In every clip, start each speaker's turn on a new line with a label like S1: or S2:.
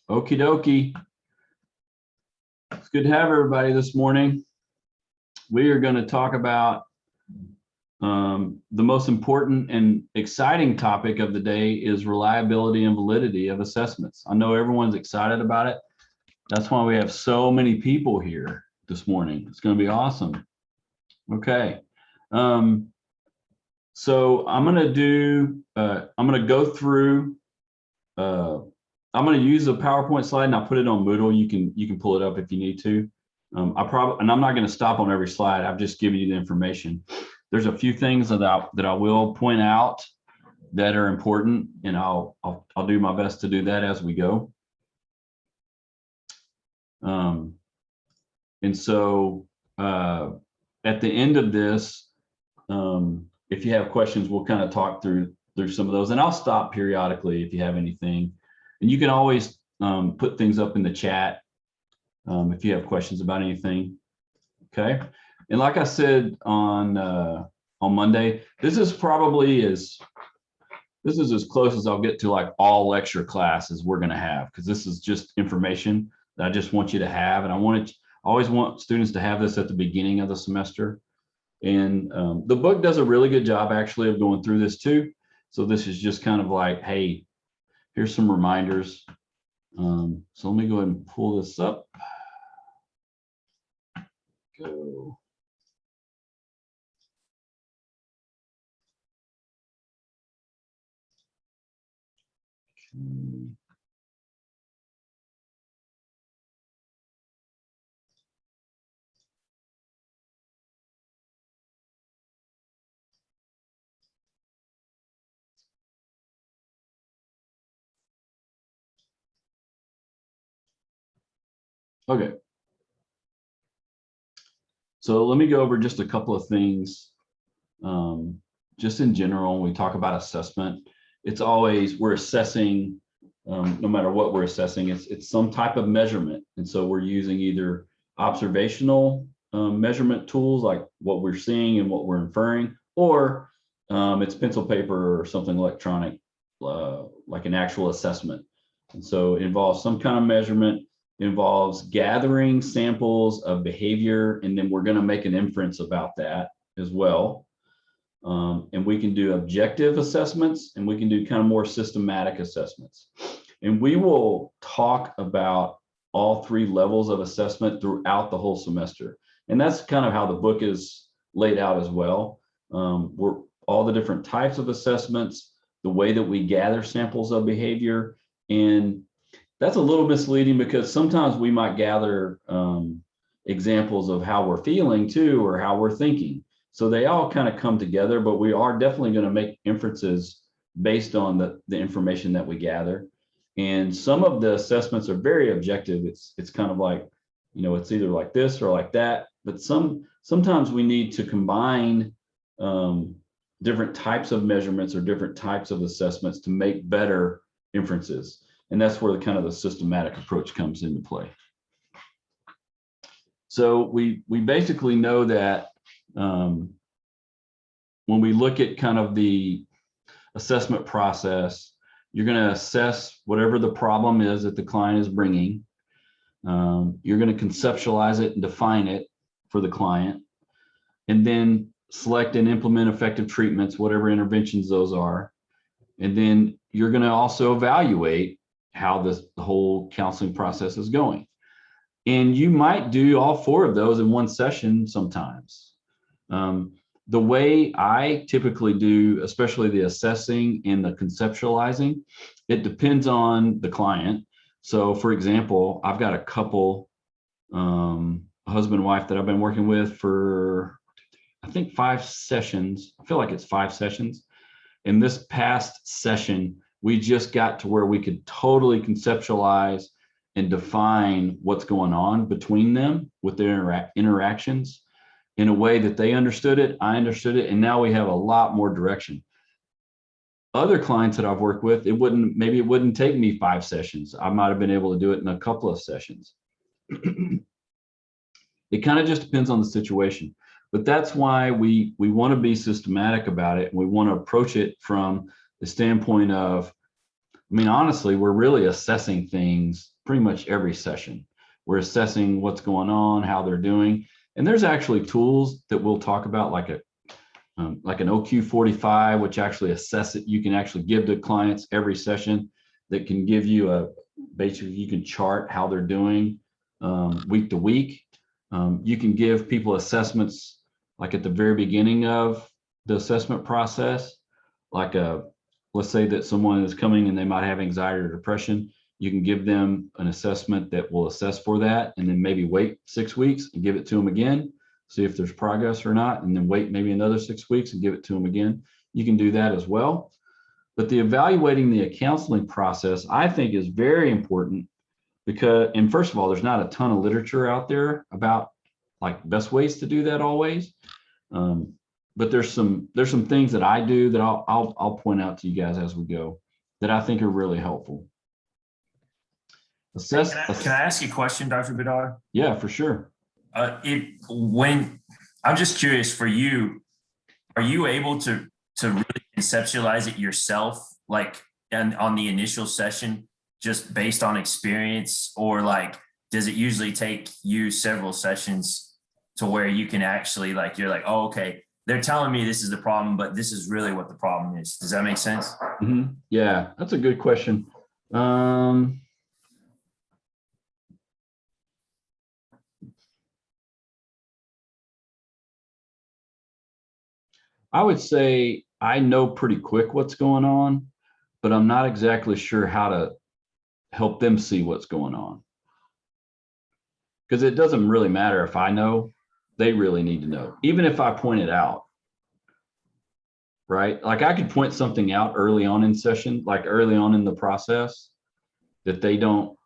S1: Okie dokie. It's good to have everybody this morning. We are going to talk about the most important and exciting topic of the day is reliability and validity of assessments. I know everyone's excited about it. That's why we have so many people here this morning. It's going to be awesome. Okay. So I'm going to go through, I'm going to use a PowerPoint slide and I'll put it on Moodle. You can pull it up if you need to. And I'm not going to stop on every slide. I've just given you the information. There's a few things that I will point out that are important, and I'll do my best to do that as we go. And so at the end of this, if you have questions, we'll kind of talk through some of those, and I'll stop periodically if you have anything. And you can always put things up in the chat if you have questions about anything. Okay. And like I said on Monday, this is as close as I'll get to like all lecture classes we're going to have, because this is just information that I just want you to have, and I always want students to have this at the beginning of the semester. And the book does a really good job actually of going through this too. So this is just kind of like, hey, here's some reminders. So let me go ahead and pull this up. Go. Okay. So let me go over just a couple of things. Just in general, when we talk about assessment, it's always, we're assessing, no matter what we're assessing, it's some type of measurement. And so we're using either observational measurement tools, like what we're seeing and what we're inferring, or it's pencil paper or something electronic, like an actual assessment. And so it involves some kind of measurement, involves gathering samples of behavior, and then we're going to make an inference about that as well. And we can do objective assessments, and we can do kind of more systematic assessments. And we will talk about all three levels of assessment throughout the whole semester. And that's kind of how the book is laid out as well. We're all the different types of assessments, the way that we gather samples of behavior. And that's a little misleading, because sometimes we might gather examples of how we're feeling too, or how we're thinking. So they all kind of come together, but we are definitely going to make inferences based on the information that we gather. And some of the assessments are very objective. It's kind of like, it's either like this or like that. But sometimes we need to combine different types of measurements or different types of assessments to make better inferences. And that's where the systematic approach comes into play. So we basically know that when we look at kind of the assessment process, you're going to assess whatever the problem is that the client is bringing. You're going to conceptualize it and define it for the client, and then select and implement effective treatments, whatever interventions those are. And then you're going to also evaluate how the whole counseling process is going. And you might do all four of those in one session sometimes. The way I typically do, especially the assessing and the conceptualizing, it depends on the client. So for example, I've got a couple, husband and wife, that I've been working with for, I think 5 sessions. I feel like it's 5 sessions. In this past session, we just got to where we could totally conceptualize and define what's going on between them with their interactions in a way that they understood it, I understood it, and now we have a lot more direction. Other clients that I've worked with, maybe it wouldn't take me 5 sessions. I might have been able to do it in a couple of sessions. It kind of just depends on the situation. But that's why we want to be systematic about it. We want to approach it from the standpoint of, honestly, we're really assessing things pretty much every session. We're assessing what's going on, how they're doing. And there's actually tools that we'll talk about, like an OQ45, which actually assess it. You can actually give to clients every session that can give you basically you can chart how they're doing week to week. You can give people assessments like at the very beginning of the assessment process, like let's say that someone is coming and they might have anxiety or depression. You can give them an assessment that will assess for that, and then maybe wait 6 weeks and give it to them again, see if there's progress or not, and then wait maybe another 6 weeks and give it to them again. You can do that as well. But the evaluating the counseling process, I think, is very important because, and first of all, there's not a ton of literature out there about like best ways to do that always. But there's some things that I do that I'll point out to you guys as we go that I think are really helpful.
S2: Can I ask you a question, Dr. Bedard?
S1: Yeah, for sure.
S2: I'm just curious for you, are you able to really conceptualize it yourself, like on the initial session, just based on experience, or like, does it usually take you several sessions to where you can actually you're like, oh, okay, they're telling me this is the problem, but this is really what the problem is. Does that make sense?
S1: Mm-hmm. Yeah, that's a good question. I would say I know pretty quick what's going on, but I'm not exactly sure how to help them see what's going on. Because it doesn't really matter if I know, they really need to know, even if I point it out. Right? Like I could point something out early on in session, like early on in the process that they don't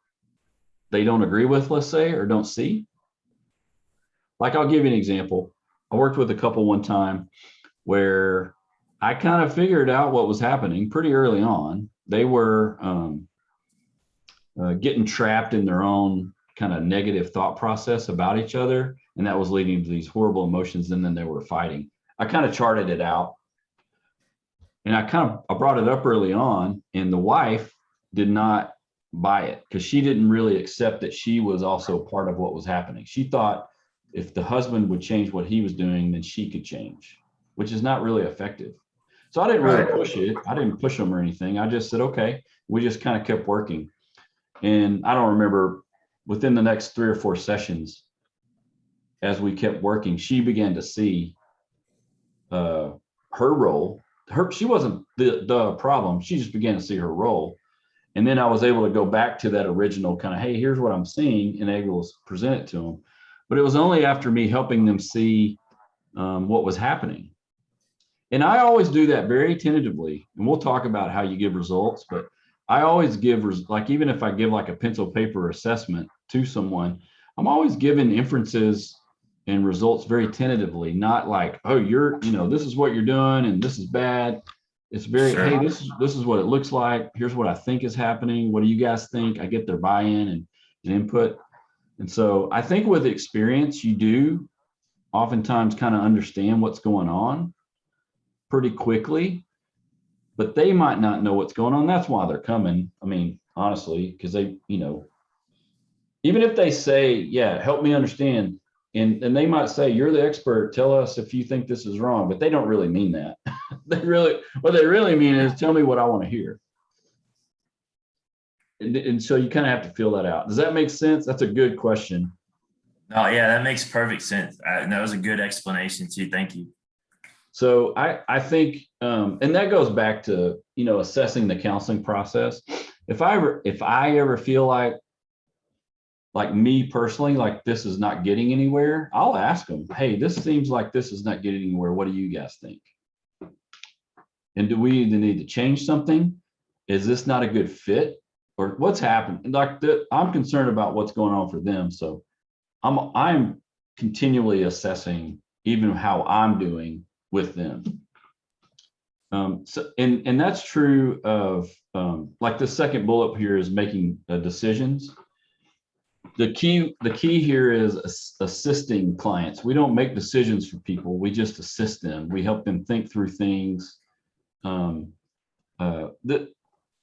S1: agree with, let's say, or don't see. Like I'll give you an example. I worked with a couple one time where I kind of figured out what was happening pretty early on. They were getting trapped in their own kind of negative thought process about each other, and that was leading to these horrible emotions, and then they were fighting. I kind of charted it out, and I brought it up early on, and the wife did not buy it because she didn't really accept that she was also part of what was happening. She thought if the husband would change what he was doing, then she could change, which is not really effective. So I didn't really push it. I didn't push them or anything. I just said, okay, we just kind of kept working. And I don't remember, within the next 3 or 4 sessions, as we kept working, she began to see her role. She wasn't the problem. She just began to see her role. And then I was able to go back to that original kind of, hey, here's what I'm seeing, and able to present it to them. But it was only after me helping them see what was happening. And I always do that very tentatively. And we'll talk about how you give results, but I always give, like, even if I give like a pencil paper assessment to someone, I'm always giving inferences and results very tentatively, not like, oh, this is what you're doing and this is bad. It's very, sure. Hey, this is what it looks like. Here's what I think is happening. What do you guys think? I get their buy-in and input. And so I think with experience, you do oftentimes kind of understand what's going on pretty quickly, but they might not know what's going on. That's why they're coming. I mean, honestly, because they, even if they say, yeah, help me understand. And they might say, you're the expert, tell us if you think this is wrong, but they don't really mean that. What they really mean is tell me what I want to hear. And so you kind of have to feel that out. Does that make sense? That's a good question.
S2: Oh yeah, that makes perfect sense. That was a good explanation too. Thank you.
S1: So I think, and that goes back to, assessing the counseling process. If I ever feel like me personally, like this is not getting anywhere, I'll ask them, hey, this seems like this is not getting anywhere. What do you guys think? And do we either need to change something? Is this not a good fit? Or what's happened? Like I'm concerned about what's going on for them. So I'm continually assessing even how I'm doing with them. So that's true of like the second bullet here is making decisions. The key here is assisting clients. We don't make decisions for people. We just assist them. We help them think through things.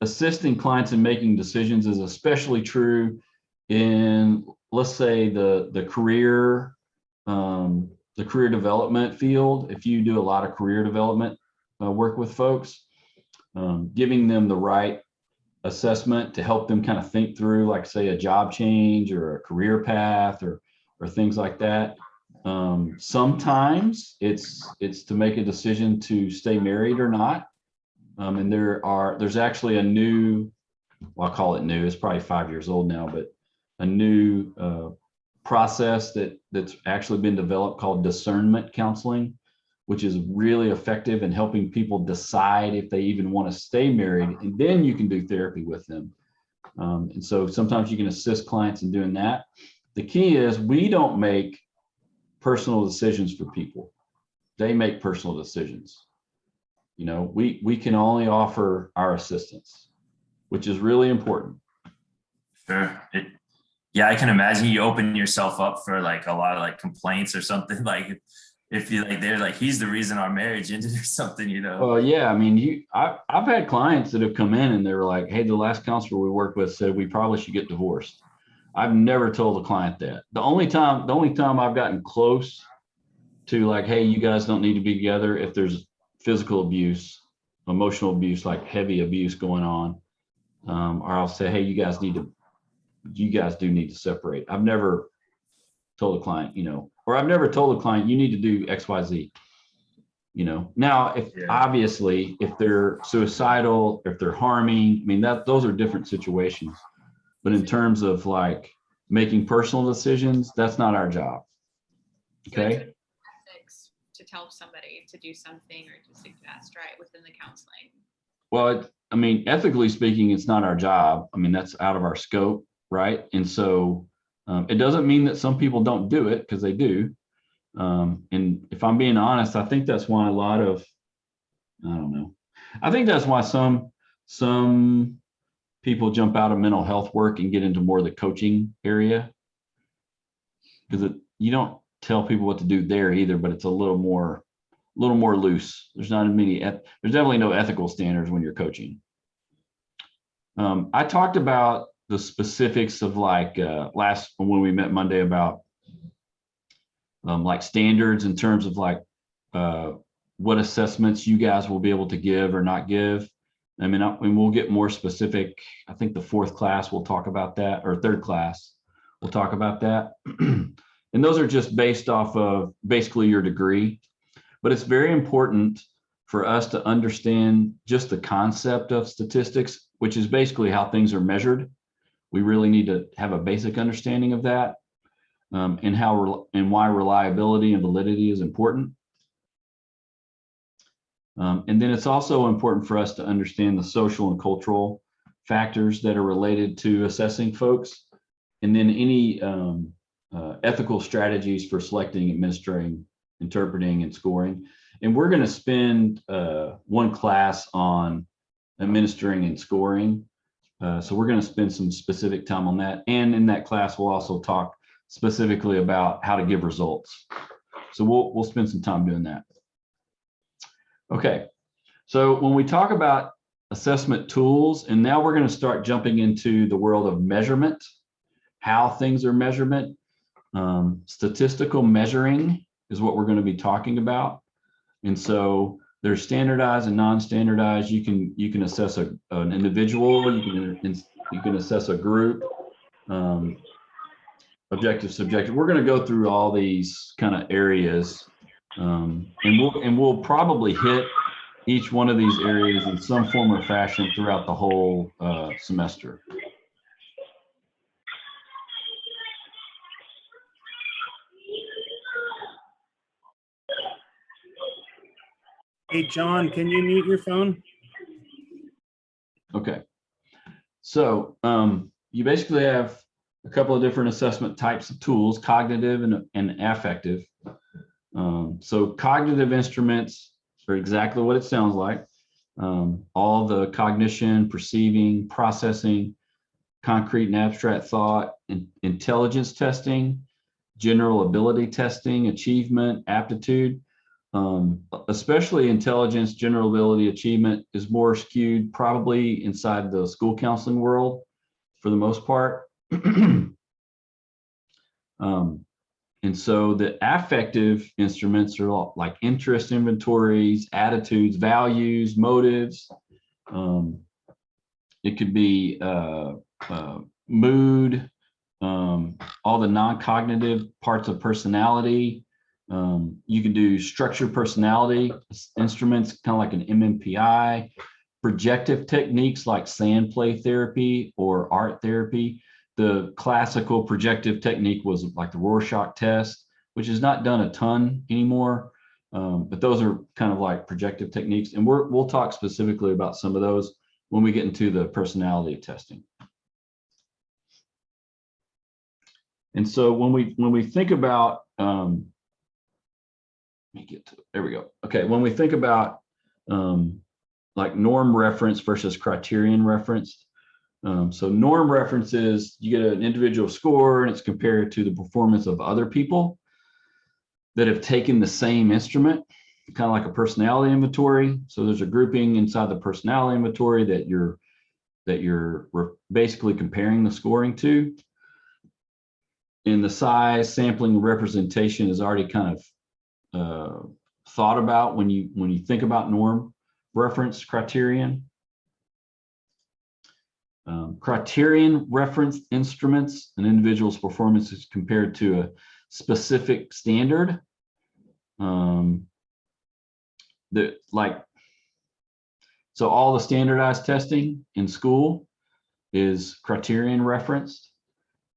S1: assisting clients in making decisions is especially true in, let's say, the career development field. If you do a lot of career development work with folks, giving them the right assessment to help them kind of think through, like, say, a job change or a career path or things like that. Sometimes it's to make a decision to stay married or not. And there's actually a new, well, I'll call it new, it's probably 5 years old now, but a new process that's actually been developed called discernment counseling, which is really effective in helping people decide if they even want to stay married, and then you can do therapy with them. And so sometimes you can assist clients in doing that. The key is we don't make personal decisions for people. They make personal decisions. We can only offer our assistance, which is really important.
S2: Sure. Yeah, I can imagine you open yourself up for like a lot of like complaints or something. Like if you like, they're like, he's the reason our marriage ended or something,
S1: Well, yeah, I mean, I've had clients that have come in and they were like, hey, the last counselor we worked with said we probably should get divorced. I've never told a client that. The only time I've gotten close to like, hey, you guys don't need to be together if there's physical abuse, emotional abuse, like heavy abuse going on. Or I'll say, hey, you guys do need to separate. I've never told a client, or I've never told a client you need to do X, Y, Z. Now obviously if they're suicidal, if they're harming, I mean, those are different situations. But in terms of like making personal decisions, that's not our job. Okay.
S3: Ethics to tell somebody to do something or to suggest, right, within the counseling.
S1: Well, I mean, ethically speaking, it's not our job. I mean, that's out of our scope, right? And so it doesn't mean that some people don't do it, because they do. And if I'm being honest, I think that's why I think that's why some people jump out of mental health work and get into more of the coaching area, because you don't tell people what to do there either, but it's a little more loose. There's definitely no ethical standards when you're coaching. I talked about the specifics of like when we met Monday about like standards in terms of like what assessments you guys will be able to give or not give. I mean, we'll get more specific. I think the fourth class we'll talk about that, or third class we'll talk about that. And those are just based off of basically your degree. But it's very important for us to understand just the concept of statistics, which is basically how things are measured. We really need to have a basic understanding of that, and why reliability and validity is important. And then it's also important for us to understand the social and cultural factors that are related to assessing folks, and then any ethical strategies for selecting, administering, interpreting, and scoring. And we're going to spend one class on administering and scoring. So we're going to spend some specific time on that. And in that class, we'll also talk specifically about how to give results. So we'll spend some time doing that. Okay, so when we talk about assessment tools, and now we're going to start jumping into the world of measurement, how things are measurement. Statistical measuring is what we're going to be talking about. And so there's standardized and non-standardized. You can assess an individual, you can assess a group, objective, subjective. We're going to go through all these kind of areas, and we'll probably hit each one of these areas in some form or fashion throughout the whole semester.
S4: Hey, John, can you mute your phone?
S1: Okay. So you basically have a couple of different assessment types of tools, cognitive and affective. So cognitive instruments are exactly what it sounds like. All the cognition, perceiving, processing, concrete and abstract thought, intelligence testing, general ability testing, achievement, aptitude. especially intelligence, general ability, achievement is more skewed probably inside the school counseling world for the most part. And so the affective instruments are like interest inventories, attitudes, values, motives. It could be mood, all the non-cognitive parts of personality. You can do structured personality instruments, kind of like an MMPI, projective techniques like sand play therapy or art therapy. The classical projective technique was like the Rorschach test, which is not done a ton anymore. But those are kind of like projective techniques. And we'll talk specifically about some of those when we get into the personality testing. And so when we think about, let me get to, there we go. Okay, when we think about like norm reference versus criterion reference. So norm reference is you get an individual score and it's compared to the performance of other people that have taken the same instrument, kind of like a personality inventory. So there's a grouping inside the personality inventory that you're basically comparing the scoring to. And the size, sampling, representation is already kind of thought about when you think about norm reference criterion. Criterion reference instruments, an individual's performance is compared to a specific standard. So all the standardized testing in school is criterion referenced.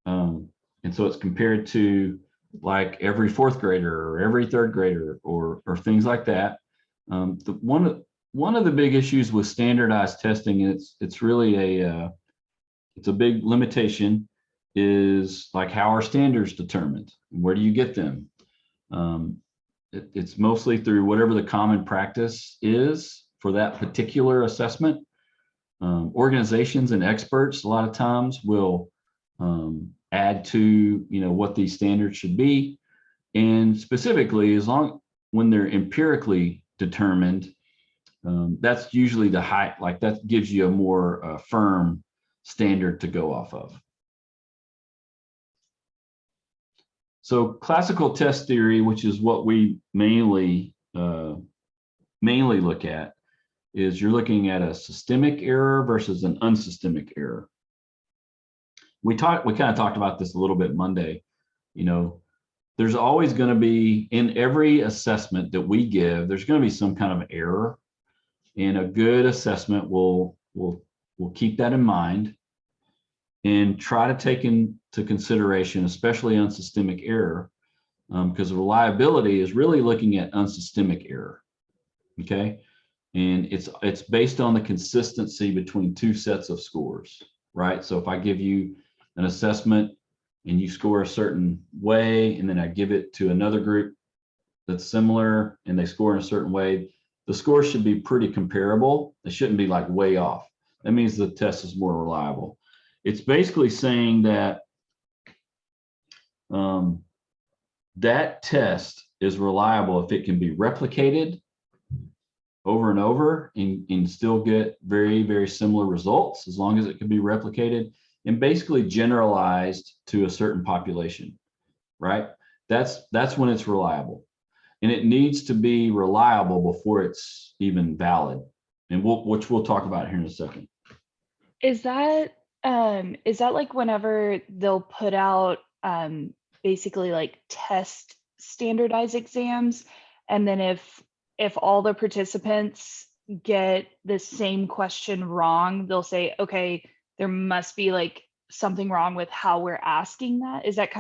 S1: And so it's compared to like every fourth grader or every third grader or things like that. One of the big issues with standardized testing, it's really it's a big limitation, is like how are standards determined? Where do you get them? It's mostly through whatever the common practice is for that particular assessment. Organizations and experts a lot of times will add to what these standards should be, and specifically when they're empirically determined, that's usually the high, like that gives you a more firm standard to go off of. So classical test theory, which is what we mainly look at, is you're looking at a systemic error versus an unsystemic error. We kind of talked about this a little bit Monday. There's always going to be, in every assessment that we give, there's going to be some kind of error, and a good assessment will keep that in mind and try to take into consideration, especially unsystemic error, because reliability is really looking at unsystemic error. Okay, and it's based on the consistency between two sets of scores, right? So if I give you an assessment and you score a certain way, and then I give it to another group that's similar and they score in a certain way, the score should be pretty comparable. They shouldn't be like way off. That means the test is more reliable. It's basically saying that that test is reliable if it can be replicated over and over and still get very, very similar results, as long as it can be replicated and basically generalized to a certain population, right? That's when it's reliable. And it needs to be reliable before it's even valid, and which we'll talk about here in a second.
S5: Is that like whenever they'll put out basically like test standardized exams, and then if all the participants get the same question wrong, they'll say, okay, there must be like something wrong with how we're asking that? Is that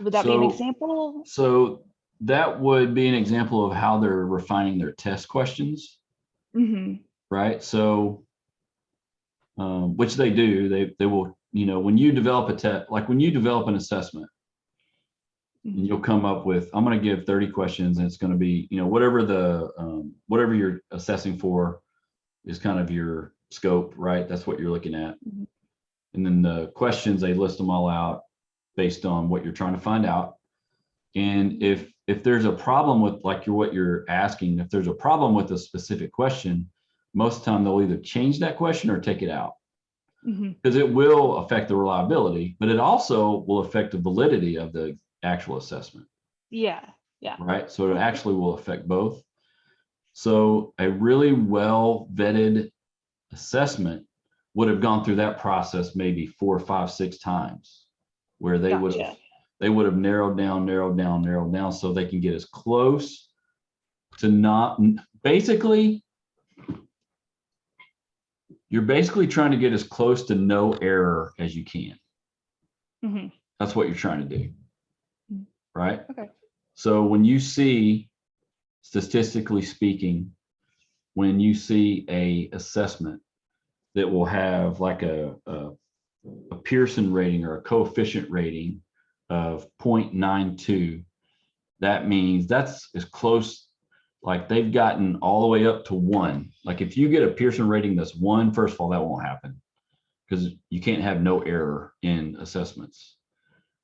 S5: would that be an example?
S1: So that would be an example of how they're refining their test questions. Mm-hmm. Right? So, which they do, they will, when you develop a test, like when you develop an assessment, and you'll come up with, I'm going to give 30 questions, and it's going to be, whatever you're assessing for is kind of your scope, right? That's what you're looking at. Mm-hmm. And then the questions, they list them all out based on what you're trying to find out. And if if there's a problem with like what you're asking, if there's a problem with a specific question, most of the time they'll either change that question or take it out,
S5: Mhm.
S1: because it will affect the reliability, but it also will affect the validity of the actual assessment,
S5: Yeah. Yeah.
S1: right? So it actually will affect both. So a really well vetted assessment would have gone through that process maybe 4, 5, 6 times, where they would have narrowed down so they can get as close to not, basically, you're basically trying to get as close to no error as you can.
S5: Mhm.
S1: That's what you're trying to do,
S5: Mhm.
S1: right?
S5: Okay.
S1: So when you see, statistically speaking, when you see a assessment that will have like a Pearson rating or a coefficient rating of 0.92, that means that's as close, like they've gotten all the way up to 1. Like if you get a Pearson rating that's 1, first of all, that won't happen because you can't have no error in assessments.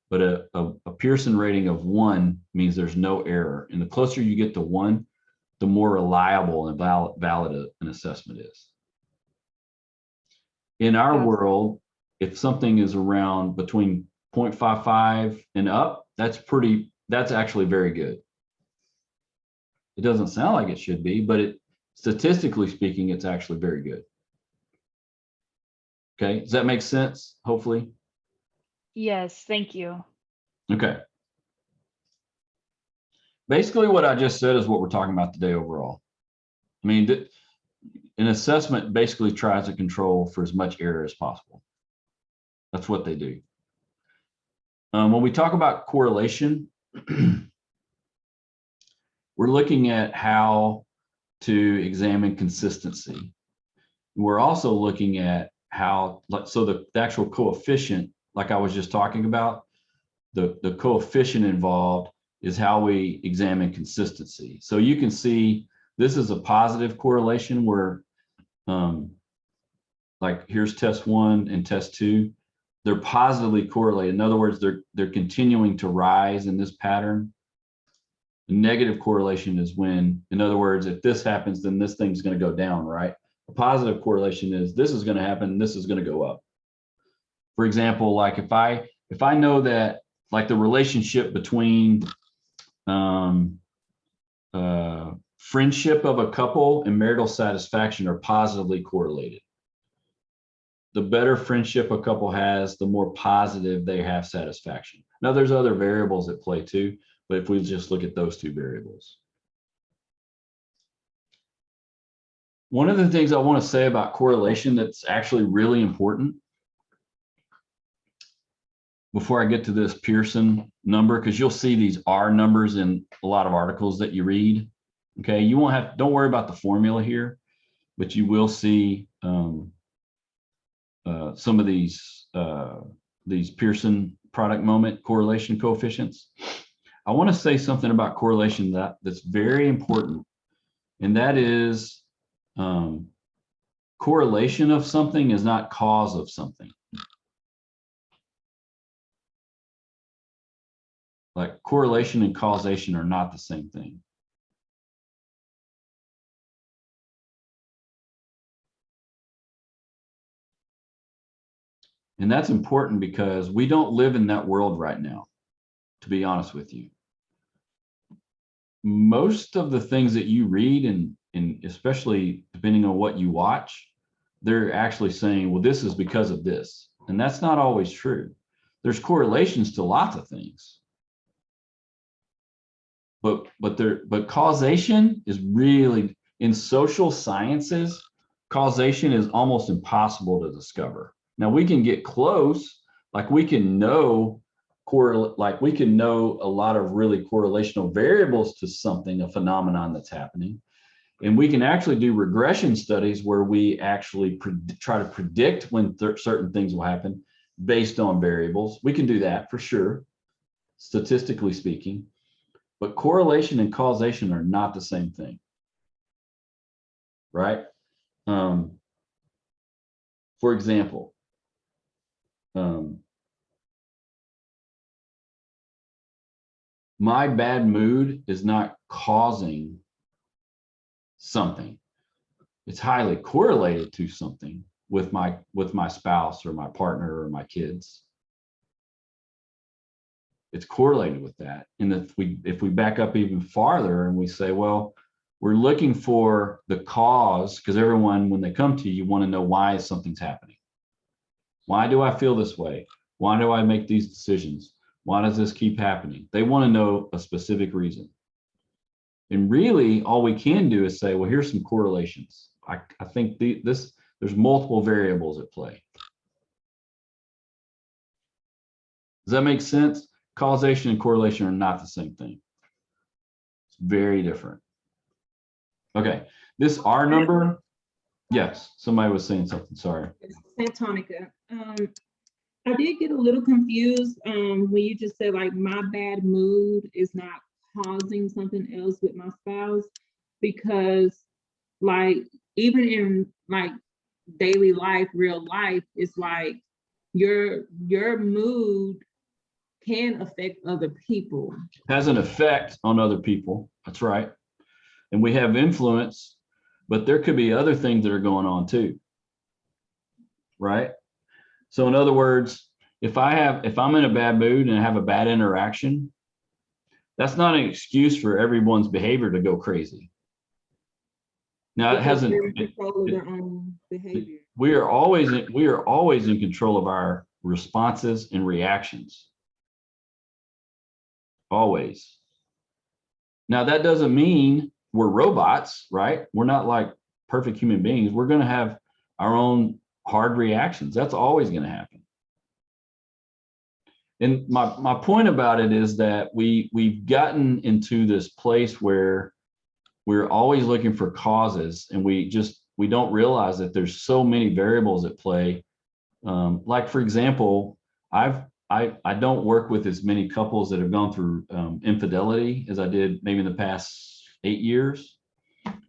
S1: But a Pearson rating of 1 means there's no error. And the closer you get to 1, the more reliable and valid an assessment is. In our
S5: Gotcha.
S1: world, if something is around between 0.55 and up, that's actually very good. It doesn't sound like it should be, but statistically speaking, it's actually very good. Okay, does that make sense? Hopefully.
S5: Yes. Thank you.
S1: Okay. Basically, what I just said is what we're talking about today overall. I mean, an assessment basically tries to control for as much error as possible. That's what they do. When we talk about correlation, we're looking at how to examine consistency. We're also looking at how, so the actual coefficient, like I was just talking about, the coefficient involved is how we examine consistency. So you can see this is a positive correlation where like here's test 1 and test 2. They're positively correlated. In other words, they're continuing to rise in this pattern. The negative correlation is when, in other words, if this happens, then this thing's going to go down, right? A positive correlation is this is going to happen, this is going to go up. For example, like if I know that like the relationship between friendship of a couple and marital satisfaction are positively correlated. The better friendship a couple has, the more positive they have satisfaction. Now there's other variables at play too, but if we just look at those 2 variables. One of the things I want to say about correlation that's actually really important before I get to this Pearson number, because you'll see these R numbers in a lot of articles that you read. Okay, you won't have, don't worry about the formula here, but you will see some of these Pearson product moment correlation coefficients. I want to say something about correlation that's very important, and that is correlation of something is not cause of something. Like correlation and causation are not the same thing. And that's important because we don't live in that world right now, to be honest with you. Most of the things that you read, and especially depending on what you watch, they're actually saying, well, this is because of this. And that's not always true. There's correlations to lots of things. But causation is really, in social sciences, causation is almost impossible to discover. Now we can get close, like we can know like we can know a lot of really correlational variables to something, a phenomenon that's happening. And we can actually do regression studies where we actually try to predict when certain things will happen based on variables. We can do that for sure, statistically speaking. But correlation and causation are not the same thing, right? For example, my bad mood is not causing something. It's highly correlated to something with my spouse or my partner or my kids. It's correlated with that. And if we back up even farther and we say, well, we're looking for the cause, because everyone, when they come to you, want to know why something's happening. Why do I feel this way? Why do I make these decisions? Why does this keep happening? They want to know a specific reason. And really, all we can do is say, well, here's some correlations. I think there's multiple variables at play. Does that make sense? Causation and correlation are not the same thing. It's very different. Okay, this R number. Yes, somebody was saying something, sorry.
S6: Santonica. I did get a little confused when you just said like my bad mood is not causing something else with my spouse, because like even in like daily life, real life, it's like your mood can affect other people.
S1: Has an effect on other people. That's right. And we have influence, but there could be other things that are going on too. Right? So in other words, if I'm in a bad mood and I have a bad interaction, that's not an excuse for everyone's behavior to go crazy. Now it hasn't.
S6: They're in control of their own behavior.
S1: We are always in control of our responses and reactions. Always. Now that doesn't mean we're robots, right? We're not like perfect human beings. We're going to have our own hard reactions. That's always going to happen. And my point about it is that we've gotten into this place where we're always looking for causes, and we don't realize that there's so many variables at play. Like for example, I don't work with as many couples that have gone through infidelity as I did maybe in the past 8 years,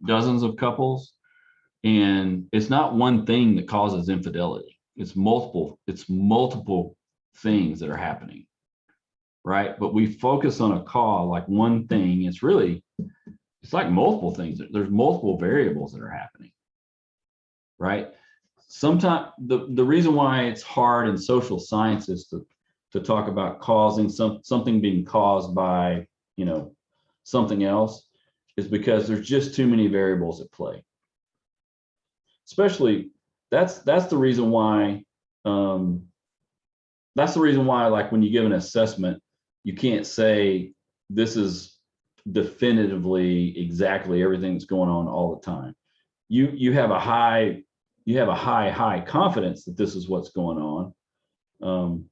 S1: dozens of couples. And it's not one thing that causes infidelity. It's multiple things that are happening, right? But we focus on a cause, like one thing. It's like multiple things. There's multiple variables that are happening, right? Sometimes the reason why it's hard in social sciences to talk about causing something being caused by, something else is because there's just too many variables at play. Especially that's the reason why like when you give an assessment, you can't say this is definitively exactly everything that's going on all the time. You have a high confidence that this is what's going on.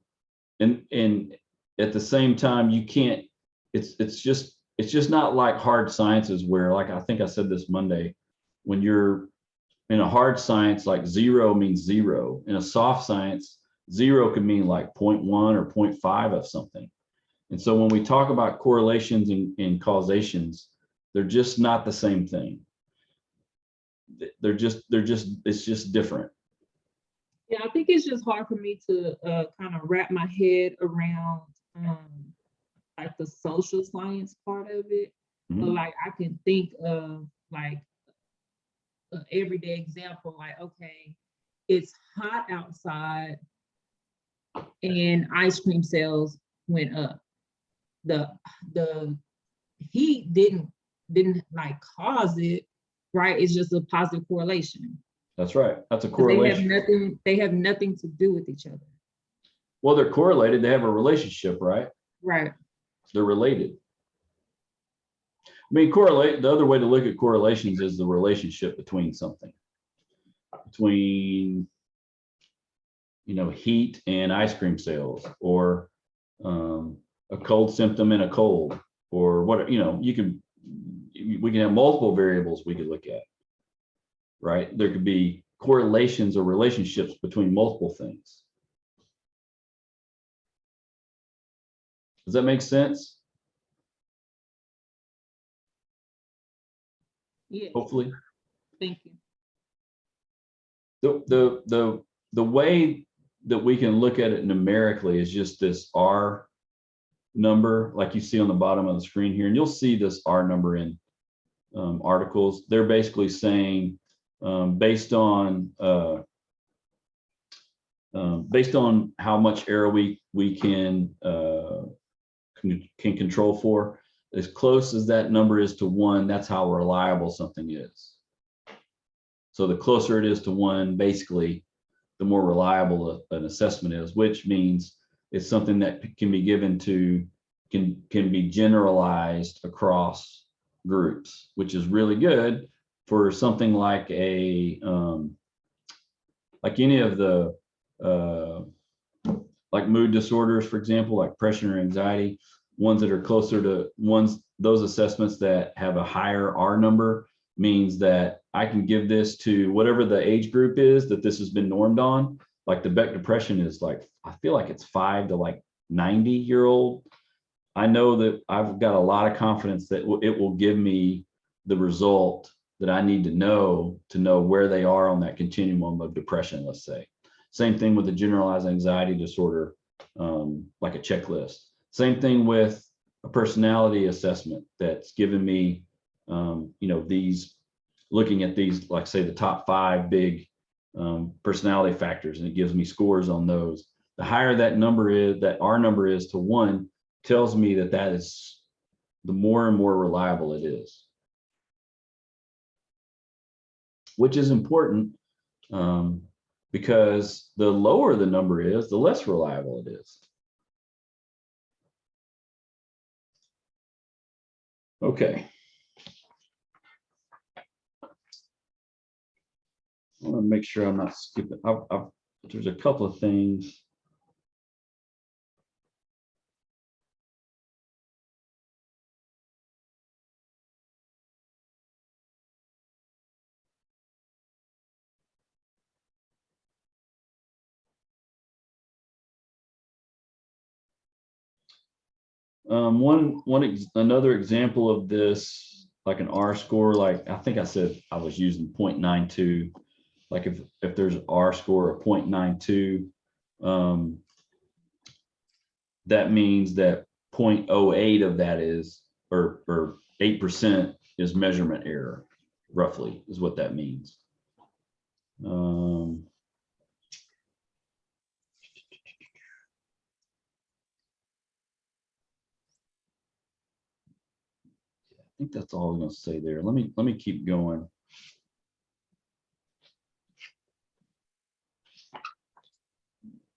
S1: And at the same time, you can't, it's just not like hard sciences where, like I think I said this Monday, when you're in a hard science, like 0 means 0. In a soft science, 0 can mean like 0.1 or 0.5 of something. And so when we talk about correlations and causations, they're just not the same thing. It's just different.
S6: Yeah, I think it's just hard for me to kind of wrap my head around like the social science part of it.
S1: Mhm.
S6: But like I can think of like an everyday example, like, okay, it's hot outside and ice cream sales went up. The heat didn't like cause it, right? It's just a positive correlation.
S1: That's right. That's a correlation.
S6: They have nothing to do with each other.
S1: Well, they're correlated. They have a relationship, right?
S6: Right.
S1: They're related. I mean, the other way to look at correlations is the relationship between something. Between, heat and ice cream sales, or a cold symptom and a cold, or what, we can have multiple variables we could look at, right? There could be correlations or relationships between multiple things. Does that make sense?
S6: Yeah.
S1: Hopefully.
S6: Thank you.
S1: The way that we can look at it numerically is just this R number, like you see on the bottom of the screen here, and you'll see this R number in articles. They're basically saying based on how much error we can control for, as close as that number is to 1, that's how reliable something is. So the closer it is to 1, basically, the more reliable an assessment is, which means it's something that can be given to, can be generalized across groups, which is really good for something like a like any of the like mood disorders, for example, like depression or anxiety, ones that are closer to those assessments that have a higher R number means that I can give this to whatever the age group is that this has been normed on. Like the Beck depression is like, I feel like it's 5 to like 90-year-old. I know that I've got a lot of confidence that it will give me the result that I need to know where they are on that continuum of depression, let's say. Same thing with the generalized anxiety disorder, like a checklist. Same thing with a personality assessment that's given me, these, looking at these, like say the top 5 big personality factors, and it gives me scores on those. The higher that number is, that R number is to 1, tells me that is the more and more reliable it is, which is important because the lower the number is, the less reliable it is. Okay. I want to make sure I'm not skipping. There's a couple of things. Another example of this, like an R score, like I think I said I was using 0.92. Like if there's an R score of 0.92, that means that 0.08 of that is, or 8% is measurement error, roughly is what that means. I think that's all I'm going to say there. Let me keep going.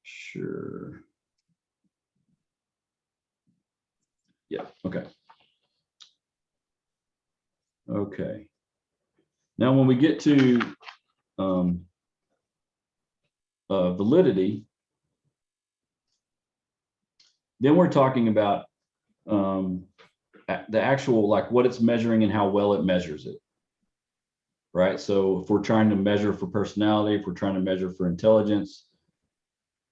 S1: Sure. Yeah. Okay. Okay. Now, when we get to validity, then we're talking about the actual, like what it's measuring and how well it measures it. Right. So if we're trying to measure for personality, if we're trying to measure for intelligence,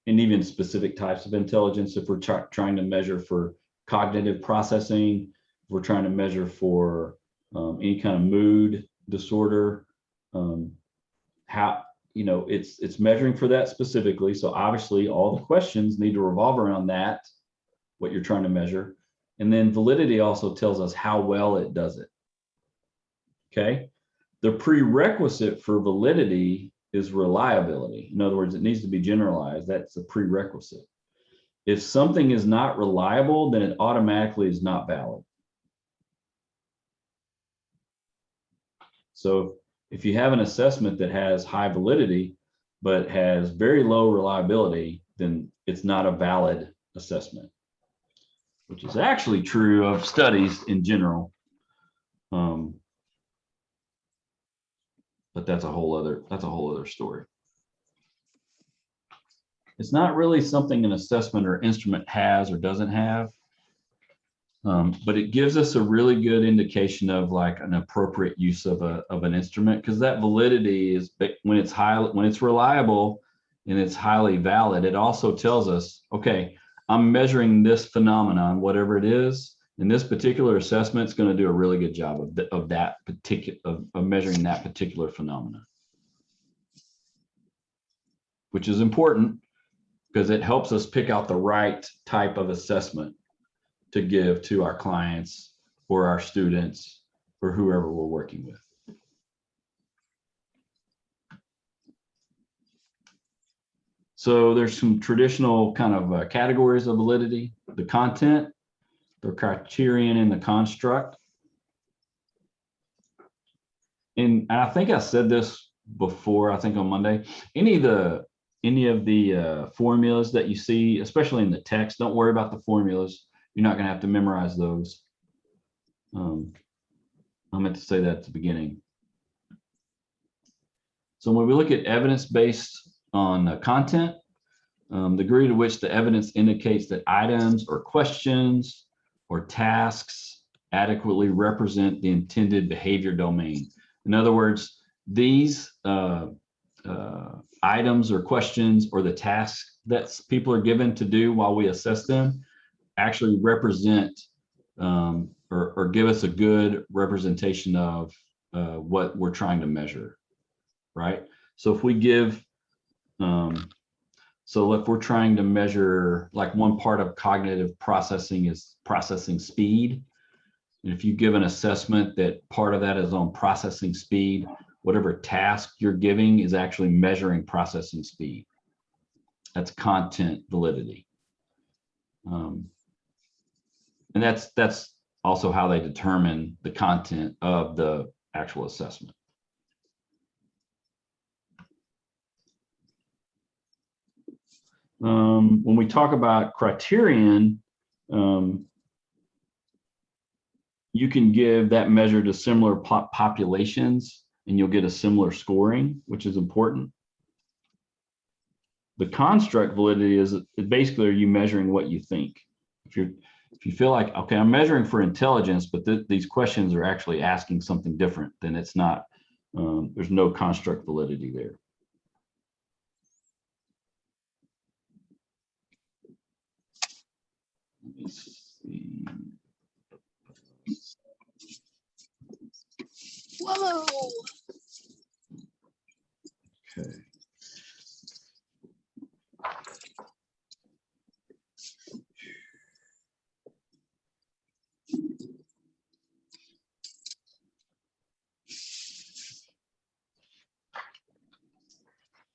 S1: and even specific types of intelligence, if we're trying to measure for cognitive processing, if we're trying to measure for any kind of mood disorder, how, it's measuring for that specifically. So obviously all the questions need to revolve around that, what you're trying to measure. And then validity also tells us how well it does it. Okay. The prerequisite for validity is reliability. In other words, it needs to be generalized. That's a prerequisite. If something is not reliable, then it automatically is not valid. So if you have an assessment that has high validity, but has very low reliability, then it's not a valid assessment, which is actually true of studies in general. But that's a whole other story. It's not really something an assessment or instrument has or doesn't have, but it gives us a really good indication of like an appropriate use of an instrument, because that validity is, when it's reliable and it's highly valid, it also tells us, okay, I'm measuring this phenomenon, whatever it is, and this particular assessment is going to do a really good job of measuring that particular phenomenon, which is important because it helps us pick out the right type of assessment to give to our clients or our students or whoever we're working with. So there's some traditional kind of categories of validity: the content, the criterion, and the construct. And I think I said this before, I think on Monday, any of the formulas that you see, especially in the text, don't worry about the formulas. You're not going to have to memorize those. I meant to say that at the beginning. So when we look at evidence based on content, the degree to which the evidence indicates that items or questions or tasks adequately represent the intended behavior domain. In other words, these items or questions or the tasks that people are given to do while we assess them actually represent or give us a good representation of what we're trying to measure, right? So if we give, so if we're trying to measure, like one part of cognitive processing is processing speed. And if you give an assessment that part of that is on processing speed, whatever task you're giving is actually measuring processing speed. That's content validity. And that's also how they determine the content of the actual assessment. When we talk about criterion, you can give that measure to similar populations and you'll get a similar scoring, which is important. The construct validity is basically, are you measuring what you think? If you feel like, okay, I'm measuring for intelligence, but these questions are actually asking something different, then it's not, there's no construct validity there. Let me see.
S7: Whoa.
S1: Okay.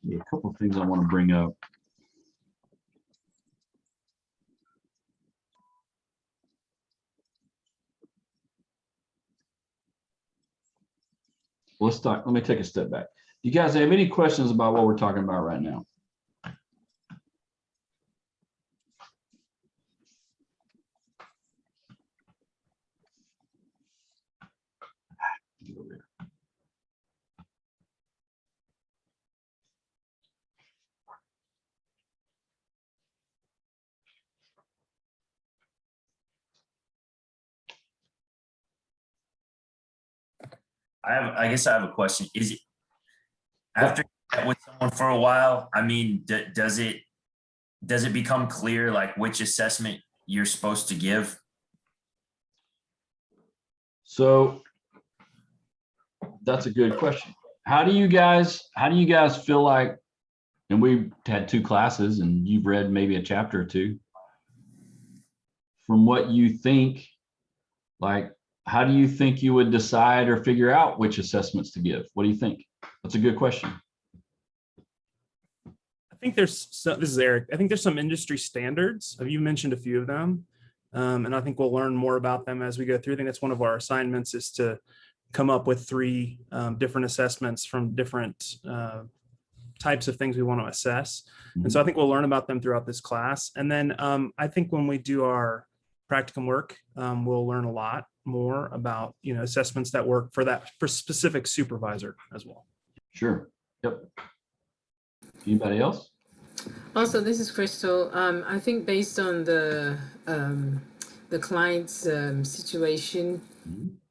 S1: Yeah, a couple of things I want to bring up. Let's start. Let me take a step back. Do you guys have any questions about what we're talking about right now?
S2: I guess I have a question. Is it after you met with someone for a while? I mean, does it become clear like which assessment you're supposed to give?
S1: So that's a good question. How do you guys feel like, and we've had 2 classes and you've read maybe a chapter or 2, from what you think, like, how do you think you would decide or figure out which assessments to give? What do you think? That's a good question.
S4: I think this is Eric. I think there's some industry standards. You mentioned a few of them. And I think we'll learn more about them as we go through. I think that's one of our assignments, is to come up with 3 different assessments from different types of things we want to assess. And so I think we'll learn about them throughout this class. And then I think when we do our practicum work, we'll learn a lot more about, assessments that work for specific supervisor as well.
S1: Sure. Yep. Anybody else?
S8: Also, this is Crystal. I think based on the client's situation,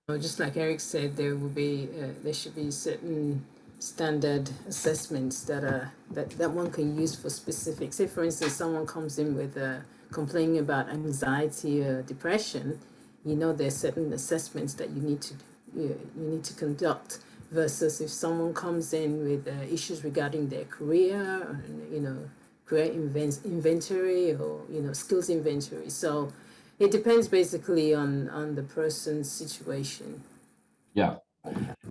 S8: just like Eric said, there should be certain standard assessments that one can use for specific. Say, for instance, someone comes in with complaining about anxiety or depression. There's certain assessments that you need to conduct. Versus if someone comes in with issues regarding their career, career inventory or skills inventory. So It depends basically on the person's situation.
S1: Yeah.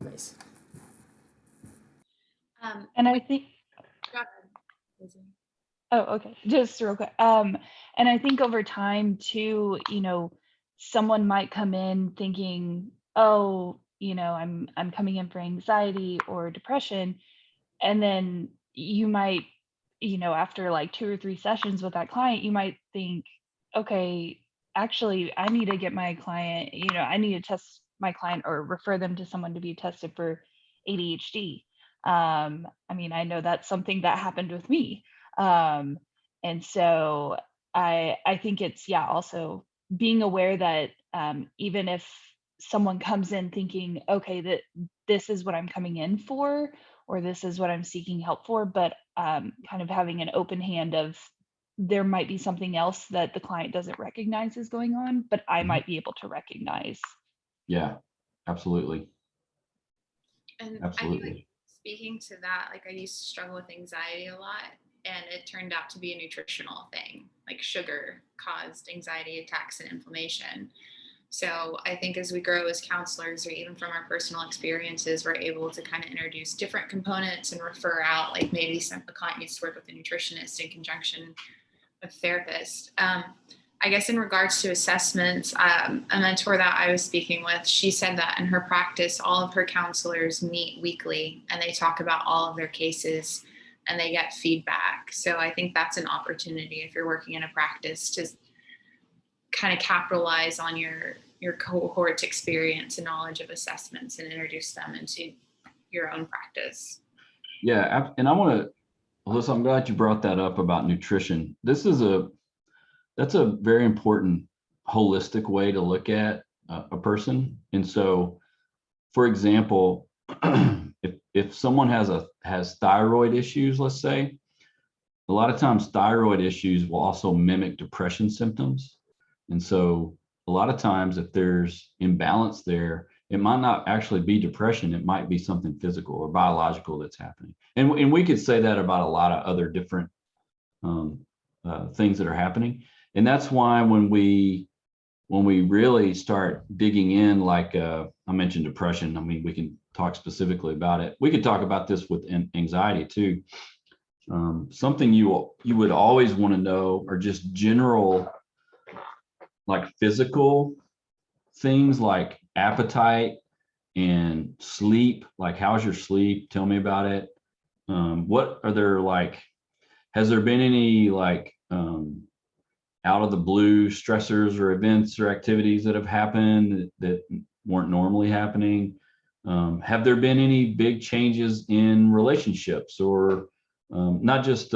S8: Nice.
S5: And I think,
S3: Go ahead, Lizzie.
S5: oh, okay, just real quick. And I think over time too, someone might come in thinking, oh, I'm coming in for anxiety or depression. And then you might, after like 2 or 3 sessions with that client, you might think, okay, actually, I need to get my client, I need to test my client or refer them to someone to be tested for ADHD. I mean, I know that's something that happened with me. And so I think it's, yeah, also being aware that even if someone comes in thinking, okay, that this is what I'm coming in for, or this is what I'm seeking help for, but kind of having an open hand of there might be something else that the client doesn't recognize is going on, but I might be able to recognize.
S1: Yeah, absolutely.
S3: And I think,
S1: Absolutely.
S3: like, speaking to that, like, I used to struggle with anxiety a lot, and it turned out to be a nutritional thing. Like, sugar caused anxiety attacks and inflammation. So I think as we grow as counselors, or even from our personal experiences, we're able to kind of introduce different components and refer out, like maybe a client needs to work with a nutritionist in conjunction with a therapist. I guess in regards to assessments, a mentor that I was speaking with, she said that in her practice, all of her counselors meet weekly and they talk about all of their cases and they get feedback. So I think that's an opportunity if you're working in a practice to kind of capitalize on your cohort's experience and knowledge of assessments and introduce them into your own practice.
S1: Yeah, and I want to, Alyssa, I'm glad you brought that up about nutrition. That's a very important holistic way to look at a person. And so, for example, if someone has thyroid issues, let's say, a lot of times thyroid issues will also mimic depression symptoms. And so a lot of times if there's imbalance there, it might not actually be depression. It might be something physical or biological that's happening. And we could say that about a lot of other different things that are happening. And that's why when we really start digging in, like I mentioned depression, I mean, we can talk specifically about it. We could talk about this with anxiety too. Something you would always want to know are just general, like physical things like appetite and sleep. Like, how's your sleep? Tell me about it. What are there, like, has there been any like out of the blue stressors or events or activities that have happened that weren't normally happening? Have there been any big changes in relationships, or not just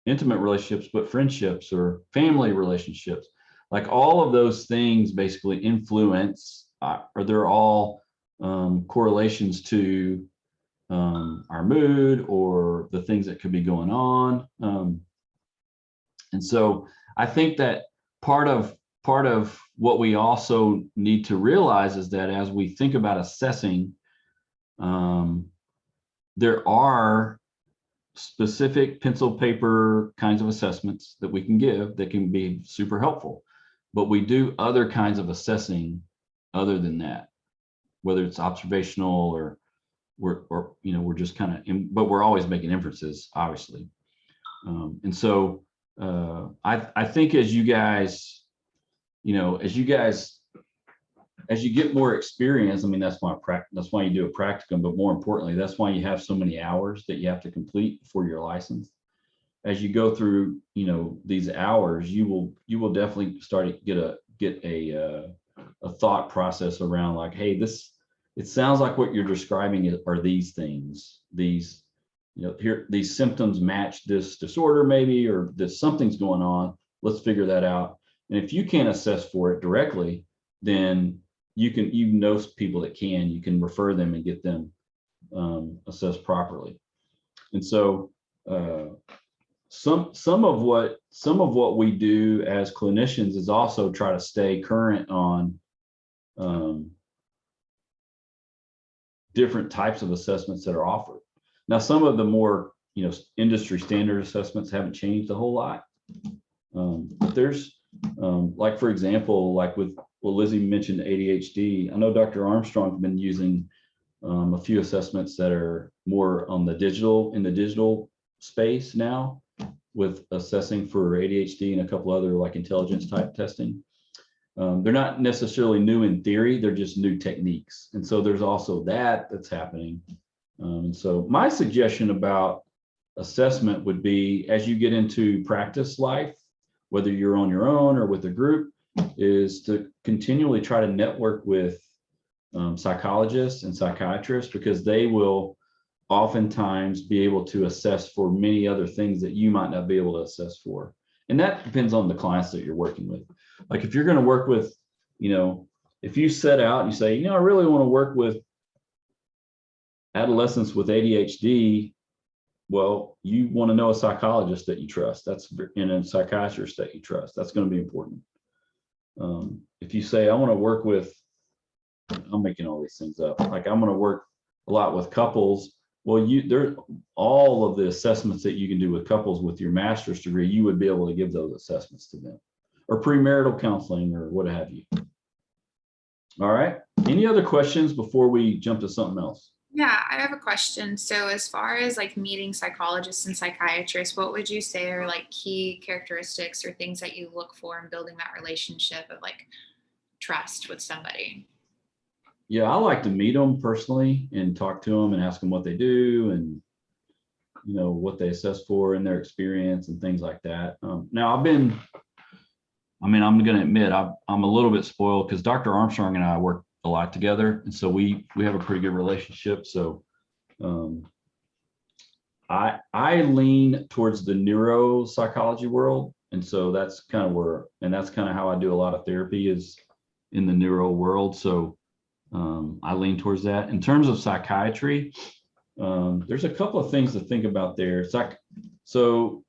S1: intimate relationships, but friendships or family relationships? Like, all of those things basically influence, or they're all correlations to our mood or the things that could be going on. And so I think that part of what we also need to realize is that as we think about assessing, there are specific pencil paper kinds of assessments that we can give that can be super helpful, but we do other kinds of assessing other than that, whether it's observational or we're just kind of, but we're always making inferences, obviously. And so I think as you guys, as you get more experience, I mean, that's why you do a practicum, but more importantly, that's why you have so many hours that you have to complete before you're licensed. As you go through, these hours, you will definitely start to get a thought process around, like, hey, it sounds like what you're describing are these things, these symptoms match this disorder maybe, or this something's going on. Let's figure that out. And if you can't assess for it directly, then you know people that can, you can refer them and get them assessed properly. And so some of what we do as clinicians is also try to stay current on different types of assessments that are offered. Now, some of the more industry standard assessments haven't changed a whole lot, but there's Like for example, like with what Lizzie mentioned, ADHD, I know Dr. Armstrong's been using a few assessments that are more on the digital space now, with assessing for ADHD and a couple other like intelligence type testing. They're not necessarily new in theory, they're just new techniques. And so there's also that's happening. And so my suggestion about assessment would be, as you get into practice life, whether you're on your own or with a group, is to continually try to network with psychologists and psychiatrists, because they will oftentimes be able to assess for many other things that you might not be able to assess for. And that depends on the clients that you're working with. Like if you're going to work with, if you set out and you say, I really want to work with adolescents with ADHD, well, you want to know a psychologist that you trust. And a psychiatrist that you trust. That's going to be important. If you say, I want to work with, I'm making all these things up. Like I'm going to work a lot with couples. Well, there all of the assessments that you can do with couples with your master's degree, you would be able to give those assessments to them, or premarital counseling or what have you. All right. Any other questions before we jump to something else?
S3: Yeah, I have a question. So as far as like meeting psychologists and psychiatrists, what would you say are like key characteristics or things that you look for in building that relationship of like trust with somebody?
S1: Yeah, I like to meet them personally and talk to them and ask them what they do and what they assess for in their experience and things like that. Now I'm going to admit I'm a little bit spoiled because Dr. Armstrong and I work a lot together, and so we have a pretty good relationship. So I lean towards the neuropsychology world, and so that's kind of how I do a lot of therapy, is in the neuro world. So I lean towards that. In terms of psychiatry, there's a couple of things to think about there. So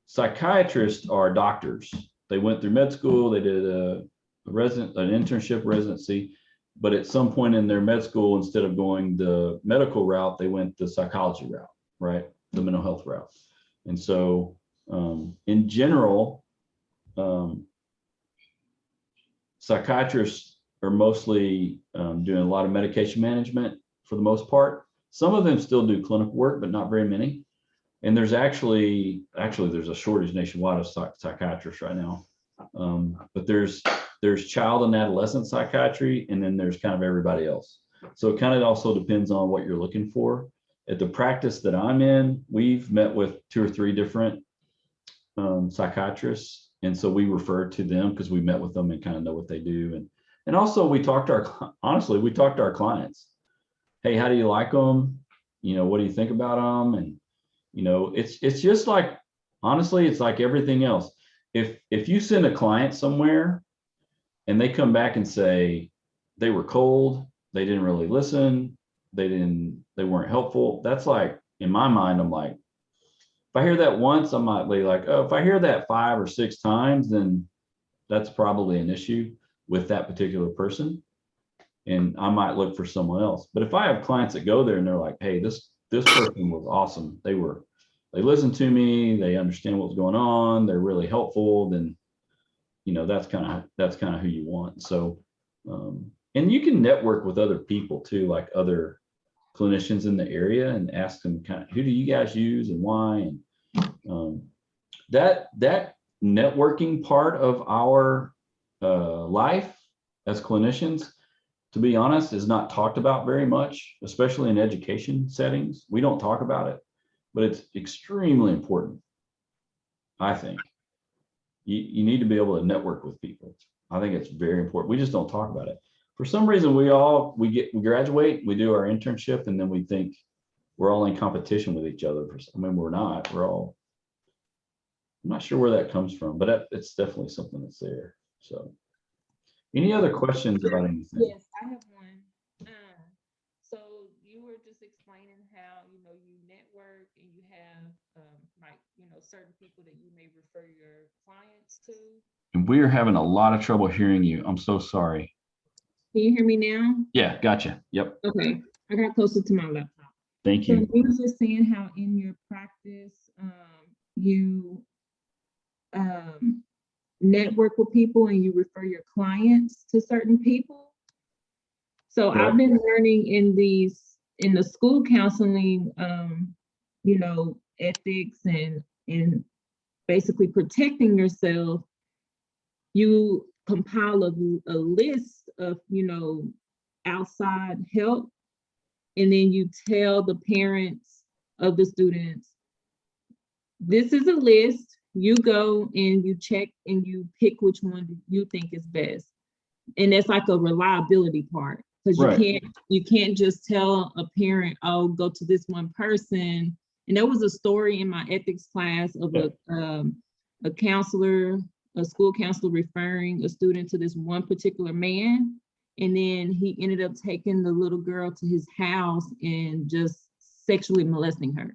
S1: psychiatrists are doctors. They went through med school, they did an internship residency, but at some point in their med school, instead of going the medical route, they went the psychology route, right? The mental health route. And so in general, psychiatrists are mostly doing a lot of medication management for the most part. Some of them still do clinical work, but not very many. And there's actually there's a shortage nationwide of psychiatrists right now. But there's child and adolescent psychiatry, and then there's kind of everybody else. So it kind of also depends on what you're looking for. At the practice that I'm in, we've met with 2 or 3 different psychiatrists. And so we refer to them because we met with them and kind of know what they do. And also we talk to our clients. Hey, how do you like them? What do you think about them? And, it's just like, honestly, it's like everything else. If you send a client somewhere and they come back and say they were cold, they didn't really listen, they weren't helpful, that's like, in my mind, I'm like, if I hear that once, I might be like, oh, if I hear that 5 or 6 times, then that's probably an issue with that particular person, and I might look for someone else. But if I have clients that go there and they're like, hey, this person was awesome, they listened to me, they understand what's going on, they're really helpful, then that's kind of who you want. So and you can network with other people too, like other clinicians in the area, and ask them kind of, who do you guys use and why? And that networking part of our life as clinicians, to be honest, is not talked about very much, especially in education settings. We don't talk about it, but it's extremely important. I think you need to be able to network with people. I think it's very important. We just don't talk about it. For some reason, we graduate, we do our internship, and then we think we're all in competition with each other. We're not. I'm not sure where that comes from, but it's definitely something that's there. So, any other questions about anything?
S6: Yes, I have one. So you were just explaining how you network and you have certain people that you may refer your clients to.
S1: And we are having a lot of trouble hearing you. I'm so sorry.
S6: Can you hear me now?
S1: Yeah, gotcha. Yep.
S6: Okay, I got closer to my laptop.
S1: Thank
S6: So
S1: you.
S6: you were just saying how in your practice, you network with people and you refer your clients to certain people. So
S1: Right.
S6: I've been learning in the school counseling, you know, ethics and basically protecting yourself. You compile a list of, you know, outside help, and then you tell the parents of the students, this is a list. You go and you check and you pick which one you think is best. And that's like a reliability part, because
S1: Right.
S6: you can't just tell a parent, oh, go to this one person. And there was a story in my ethics class of a counselor, a school counselor referring a student to this one particular man. And then he ended up taking the little girl to his house and just sexually molesting her.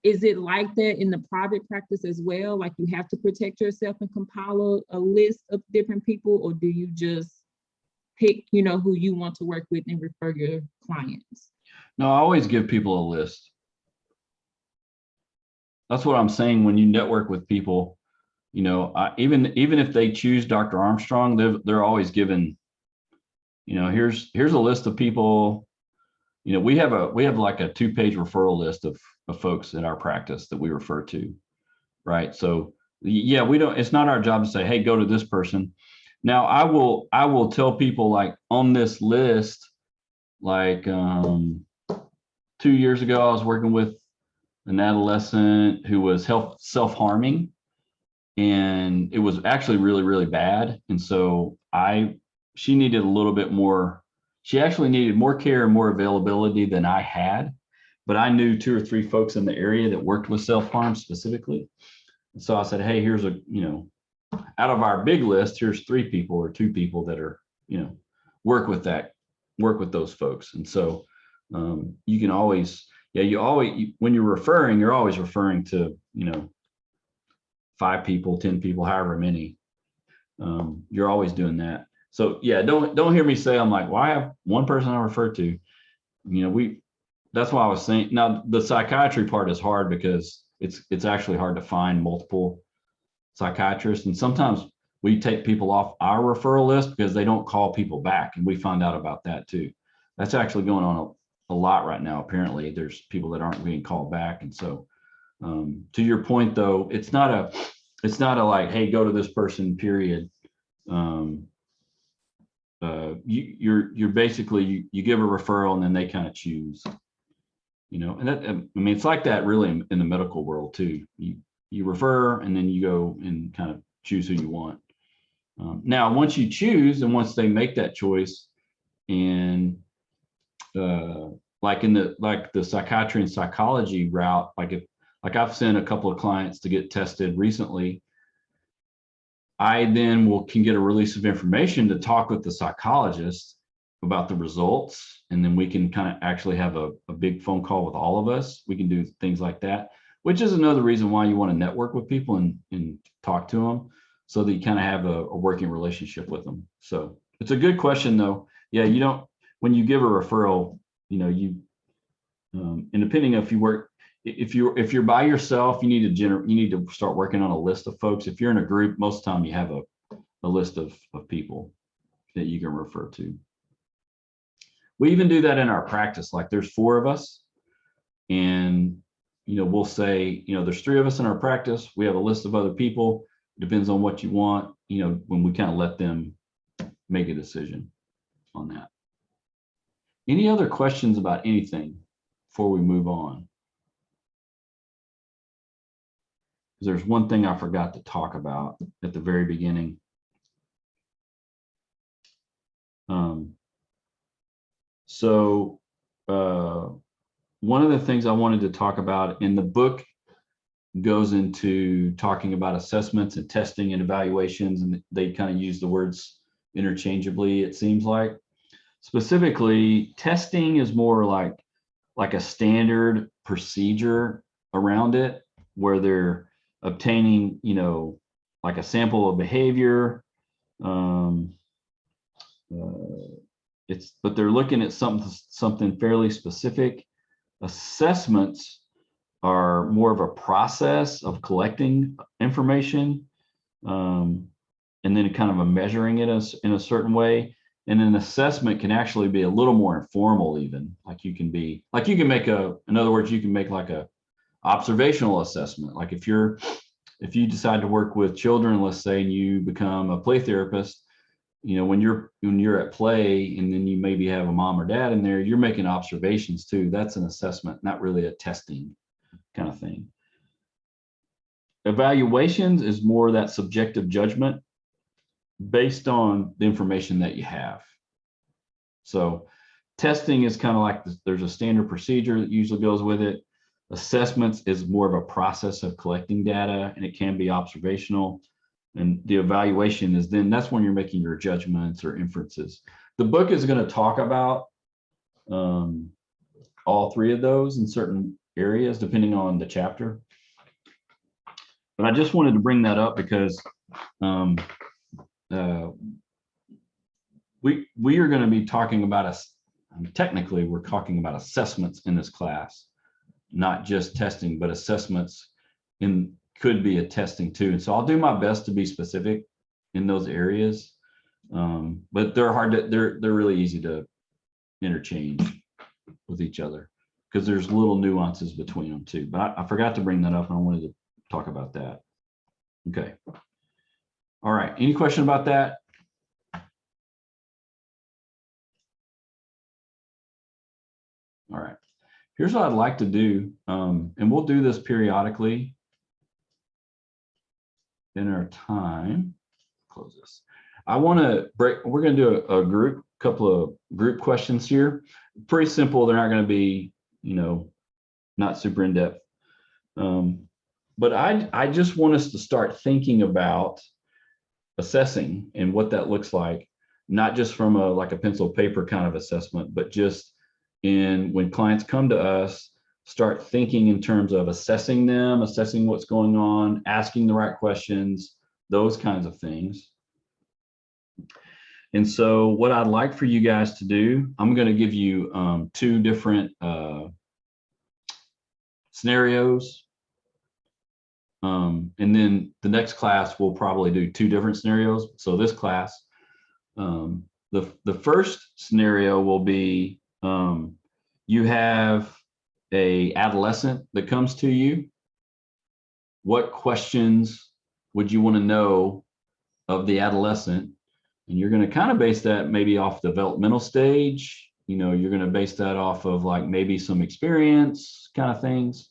S6: Is it like that in the private practice as well? Like you have to protect yourself and compile a list of different people, or do you just pick, you know, who you want to work with and refer your clients?
S1: No, I always give people a list. That's what I'm saying. When you network with people, you know, even if they choose Dr. Armstrong, they're always given, you know, here's a list of people. You know, we have like a 2-page referral list of folks in our practice that we refer to, right? So yeah, it's not our job to say, hey, go to this person. Now I will tell people, like, on this list, like 2 years ago, I was working with an adolescent who was self-harming, and it was actually really, really bad. And so she needed a little bit more. She actually needed more care and more availability than I had, but I knew 2 or 3 folks in the area that worked with self-harm specifically. And so I said, hey, here's you know, out of our big list, here's 3 people or 2 people that are, you know, work with those folks. And so you can always, when you're referring, you're always referring to, you know, 5 people, 10 people, however many. You're always doing that. So yeah, don't hear me say, I'm like, well, I have one person I refer to. You know, that's why I was saying, now the psychiatry part is hard because it's actually hard to find multiple psychiatrists. And sometimes we take people off our referral list because they don't call people back. And we find out about that too. That's actually going on a lot right now. Apparently there's people that aren't being called back. And so to your point though, it's not a like, hey, go to this person, period. You're basically, you give a referral and then they kind of choose, you know. And that, I mean, it's like that really in the medical world too. You refer and then you go and kind of choose who you want. Now, once you choose and once they make that choice, and like the psychiatry and psychology route, like I've sent a couple of clients to get tested recently, I then can get a release of information to talk with the psychologist about the results. And then we can kind of actually have a big phone call with all of us. We can do things like that, which is another reason why you want to network with people and talk to them, so that you kind of have a working relationship with them. So it's a good question though. Yeah, when you give a referral, you know, and depending if you work, if you're by yourself, you need to start working on a list of folks. If you're in a group, most of the time you have a list of people that you can refer to. We even do that in our practice. Like there's 4 of us, and you know, we'll say, you know, there's 3 of us in our practice. We have a list of other people. It depends on what you want, you know, when we kind of let them make a decision on that. Any other questions about anything before we move on? There's one thing I forgot to talk about at the very beginning. One of the things I wanted to talk about in the book goes into talking about assessments and testing and evaluations, and they kind of use the words interchangeably, it seems like. Specifically, testing is more like a standard procedure around it, where they're obtaining, you know, like a sample of behavior. But they're looking at something fairly specific. Assessments are more of a process of collecting information, and then kind of a measuring it in a certain way. And an assessment can actually be a little more informal, even like you can make in other words, you can make like a observational assessment. Like if you decide to work with children, let's say, and you become a play therapist, when you're at play and then you maybe have a mom or dad in there, you're making observations too. That's an assessment, not really a testing kind of thing. Evaluations is more that subjective judgment based on the information that you have. So testing is kind of like there's a standard procedure that usually goes with it. Assessments is more of a process of collecting data, and it can be observational. And the evaluation is that's when you're making your judgments or inferences. The book is going to talk about all three of those in certain areas, depending on the chapter. But I just wanted to bring that up because we are going to be talking about technically we're talking about assessments in this class, not just testing, but assessments could be a testing too. And so I'll do my best to be specific in those areas, but they're really easy to interchange with each other because there's little nuances between them too. But I forgot to bring that up and I wanted to talk about that. Okay. All right. Any question about that? All right. Here's what I'd like to do, and we'll do this periodically in our time. Close this. I want to break. We're going to do a couple of group questions here. Pretty simple. They're not going to be, not super in depth. But I just want us to start thinking about assessing and what that looks like, not just from like a pencil paper kind of assessment, but just when clients come to us, start thinking in terms of assessing them, assessing what's going on, asking the right questions, those kinds of things. And so what I'd like for you guys to do, I'm going to give you two different scenarios. And then the next class, we'll probably do two different scenarios. So this class, the first scenario will be you have a adolescent that comes to you. What questions would you want to know of the adolescent? And you're going to kind of base that maybe off developmental stage. You're going to base that off of like maybe some experience kind of things.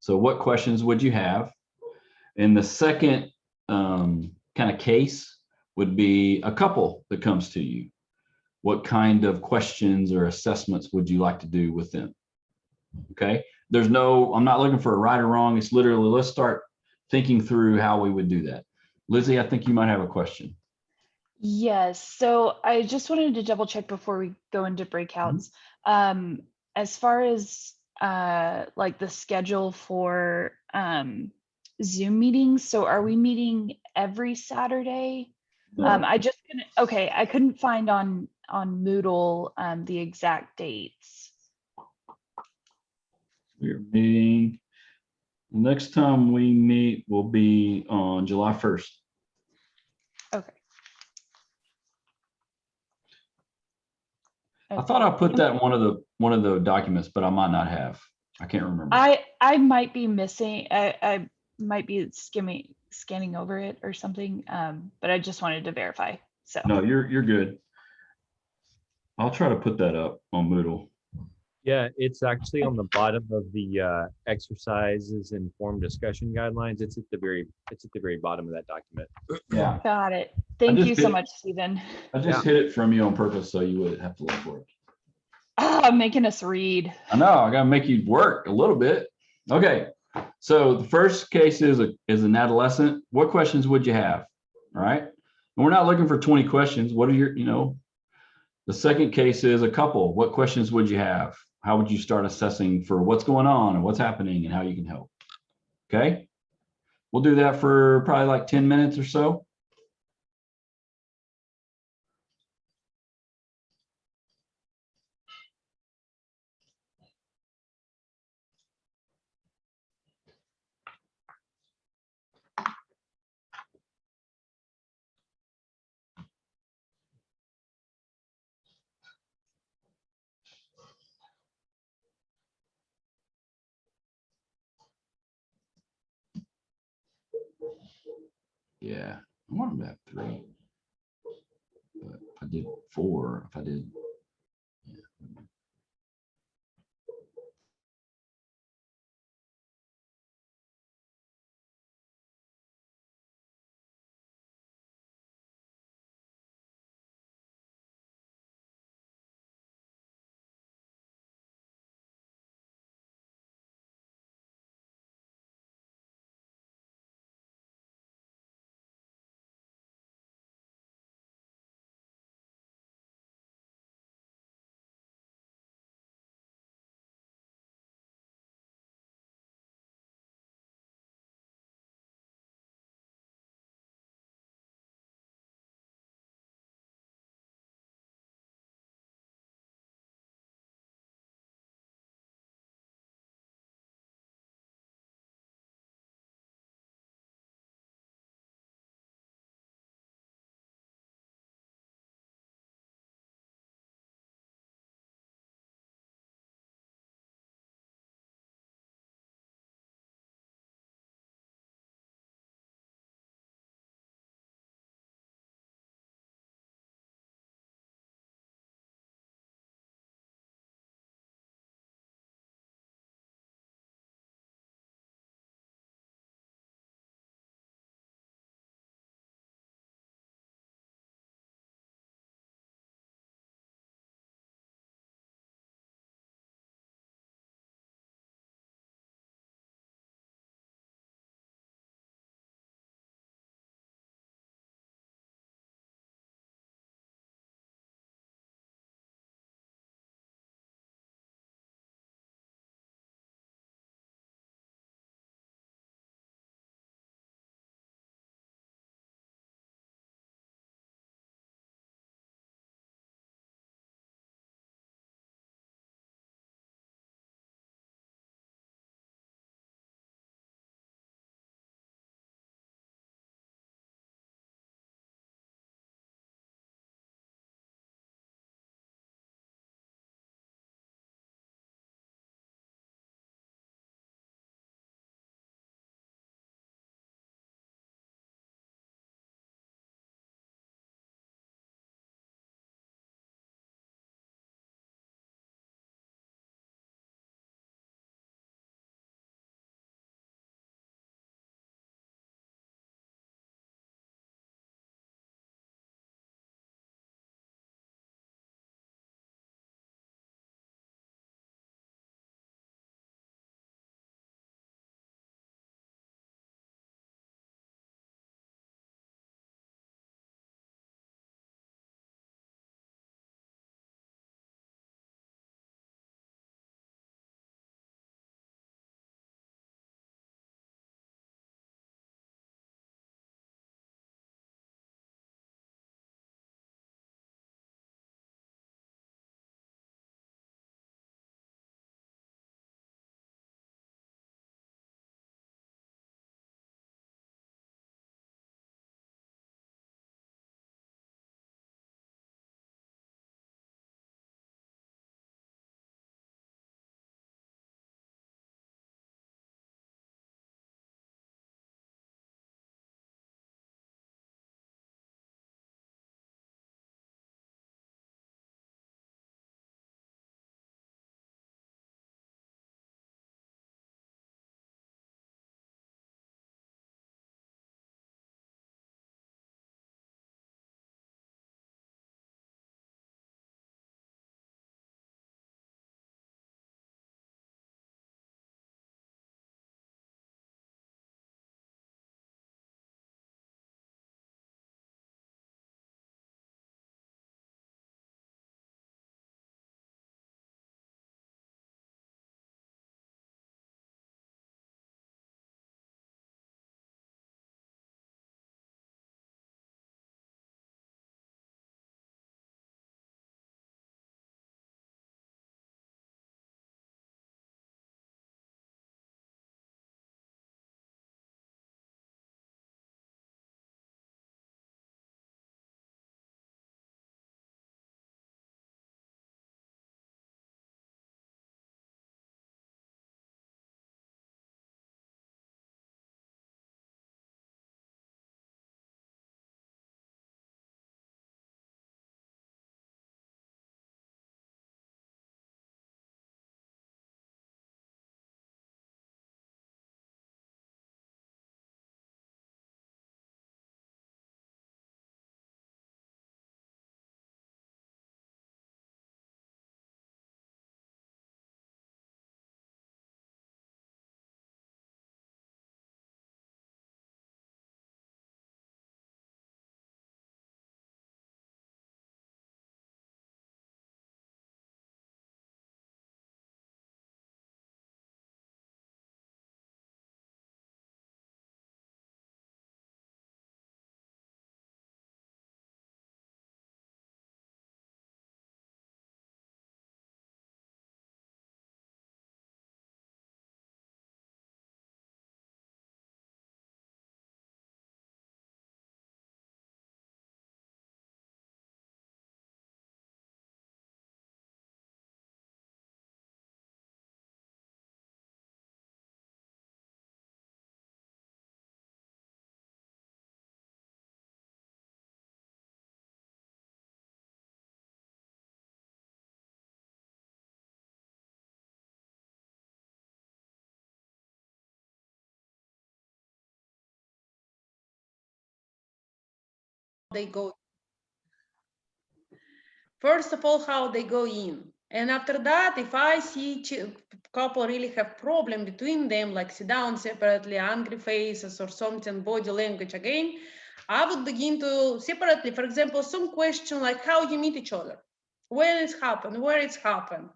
S1: So what questions would you have? And the second kind of case would be a couple that comes to you. What kind of questions or assessments would you like to do with them? Okay. I'm not looking for a right or wrong. It's literally, let's start thinking through how we would do that. Lizzie, I think you might have a question.
S5: Yes. So I just wanted to double check before we go into breakouts. As far as like the schedule for Zoom meetings. So are we meeting every Saturday?
S1: No.
S5: I couldn't find on Moodle the exact dates.
S1: We're meeting. Next time we meet will be on July 1st.
S5: Okay.
S1: I thought I put that in one of the documents, but I might not have. I can't remember.
S5: I might be missing. I might be scanning over it or something. But I just wanted to verify. So
S1: No, you're good. I'll try to put that up on Moodle.
S7: Yeah, it's actually on the bottom of the exercises and form discussion guidelines. It's at the very bottom of that document.
S1: Yeah.
S5: got it. Thank you so much, Stephen.
S1: I just hid it from you on purpose so you wouldn't have to look for it.
S5: I'm making us read.
S1: I know, I gotta make you work a little bit. Okay, so the first case is an adolescent. What questions would you have? All right, and we're not looking for 20 questions. What are your, the second case is a couple. What questions would you have? How would you start assessing for what's going on and what's happening and how you can help? Okay, we'll do that for probably like 10 minutes or so. Yeah, I want them to have 3. But if I did 4, if I did, yeah.
S9: they go. First of all, how they go in. And after that, if I see couple really have problem between them, like sit down separately, angry faces or something, body language again, I would begin to separately, for example, some question like how you meet each other, when it's happened, where it's happened,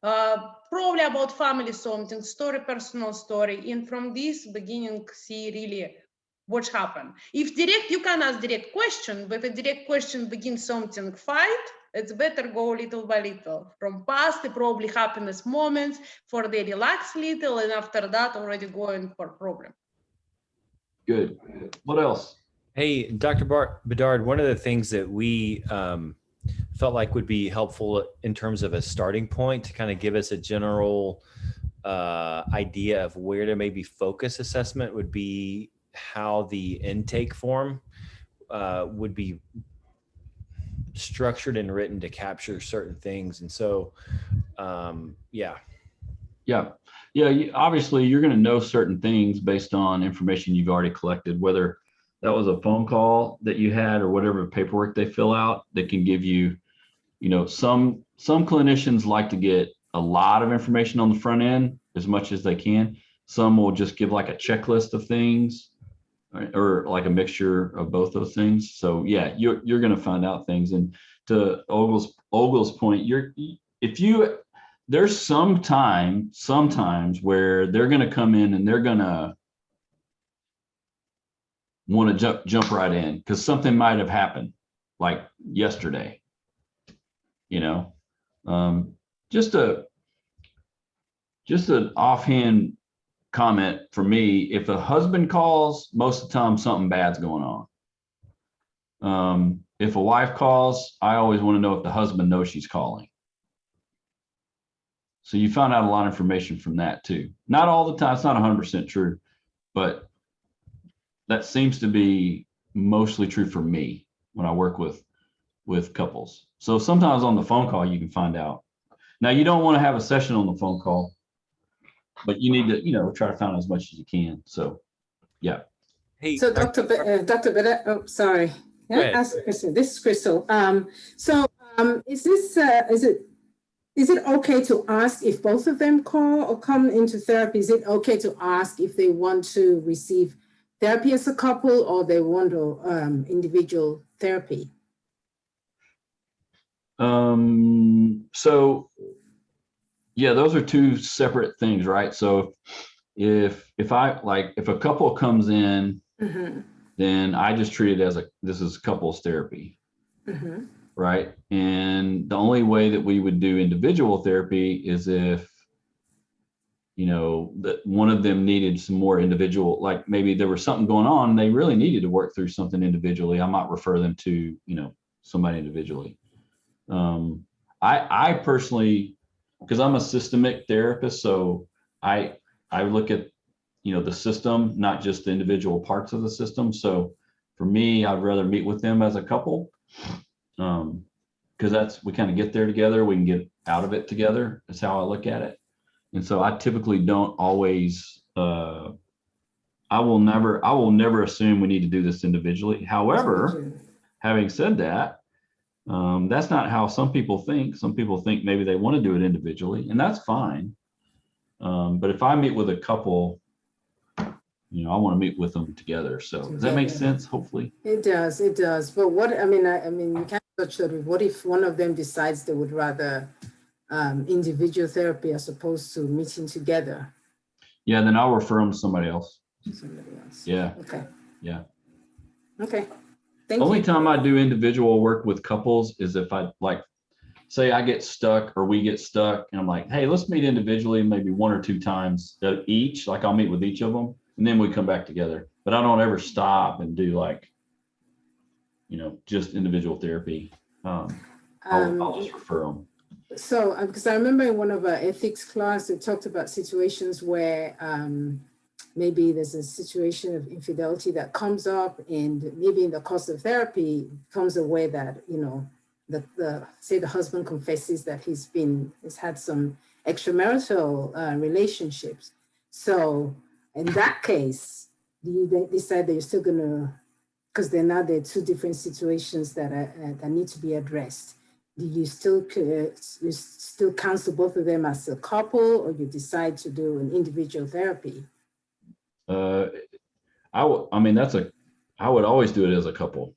S9: probably about family something, story, personal story. And from this beginning, see really what happened. If direct, you can ask direct question, but if a direct question begins something fight, it's better go little by little. From past, the probably happiness moments, for they relax little, and after that already going for problem.
S1: Good. What else?
S7: Hey, Dr. Bedard, one of the things that we felt like would be helpful in terms of a starting point to kind of give us a general idea of where to maybe focus assessment would be how the intake form would be structured and written to capture certain things. And so, yeah.
S1: Obviously, you're going to know certain things based on information you've already collected, whether that was a phone call that you had or whatever paperwork they fill out that can give you, some clinicians like to get a lot of information on the front end as much as they can. Some will just give like a checklist of things, or like a mixture of both those things. So yeah, you're going to find out things. And to Ogle's point, there's sometimes where they're going to come in and they're going to want to jump right in because something might have happened like yesterday, just an offhand comment for me. If a husband calls, most of the time something bad's going on. If a wife calls, I always want to know if the husband knows she's calling. So you find out a lot of information from that too. Not all the time, it's not 100% true, but that seems to be mostly true for me when I work with couples. So sometimes on the phone call, you can find out. Now you don't want to have a session on the phone call, but you need to, try to find out as much as you can. So, yeah.
S7: Hey,
S8: So Dr. Bedard, oh, sorry. Can I ask a question? This is Crystal. Is it okay to ask if both of them call or come into therapy? Is it okay to ask if they want to receive therapy as a couple or they want individual therapy?
S1: So yeah, those are two separate things, right? So if a couple comes in, then I just treat it as this is couples therapy. Right. And the only way that we would do individual therapy is if, that one of them needed some more individual, like maybe there was something going on, they really needed to work through something individually. I might refer them to, somebody individually. I personally, because I'm a systemic therapist, so I look at, the system, not just the individual parts of the system. So for me, I'd rather meet with them as a couple. Because we kind of get there together, we can get out of it together. That's how I look at it. And so I typically don't always, I will never assume we need to do this individually. However, having said that, that's not how some people think. Some people think maybe they want to do it individually, and that's fine. But if I meet with a couple, I want to meet with them together. So does that make sense? Hopefully
S8: it does. But what you can't touch that. What if one of them decides they would rather individual therapy as opposed to meeting together?
S1: Yeah, then I'll refer them to somebody else. Yeah.
S8: Okay.
S1: Yeah.
S8: Okay. Thank you.
S1: Only time I do individual work with couples is if I say I get stuck or we get stuck and I'm like, hey, let's meet individually, maybe 1 or 2 times each. Like I'll meet with each of them and then we come back together. But I don't ever stop and do just individual therapy. I'll just refer them.
S8: So, because I remember in one of our ethics class, it talked about situations where maybe there's a situation of infidelity that comes up, and maybe in the course of therapy comes away that, say the husband confesses that he's had some extramarital relationships. So in that case, do you decide that you're still going to because then now there are two different situations that are, that need to be addressed. Do you still counsel both of them as a couple, or you decide to do an individual therapy?
S1: I would always do it as a couple.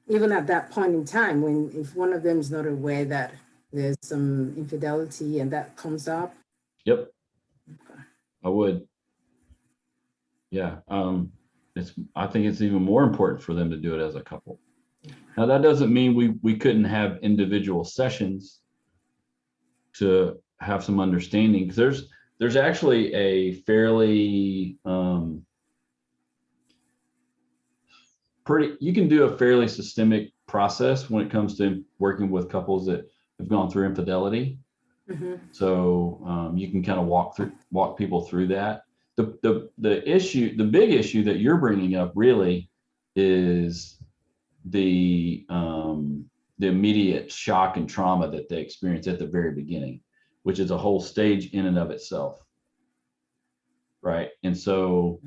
S8: Even at that point in time, when if one of them is not aware that there's some infidelity and that comes up?
S1: Yep. I would. Yeah. I think it's even more important for them to do it as a couple. Now, that doesn't mean we couldn't have individual sessions to have some understanding. There's actually a fairly you can do a fairly systemic process when it comes to working with couples that have gone through infidelity.
S8: Mm-hmm.
S1: So you can kind of walk people through that. The big issue that you're bringing up really is the immediate shock and trauma that they experience at the very beginning, which is a whole stage in and of itself, right? And so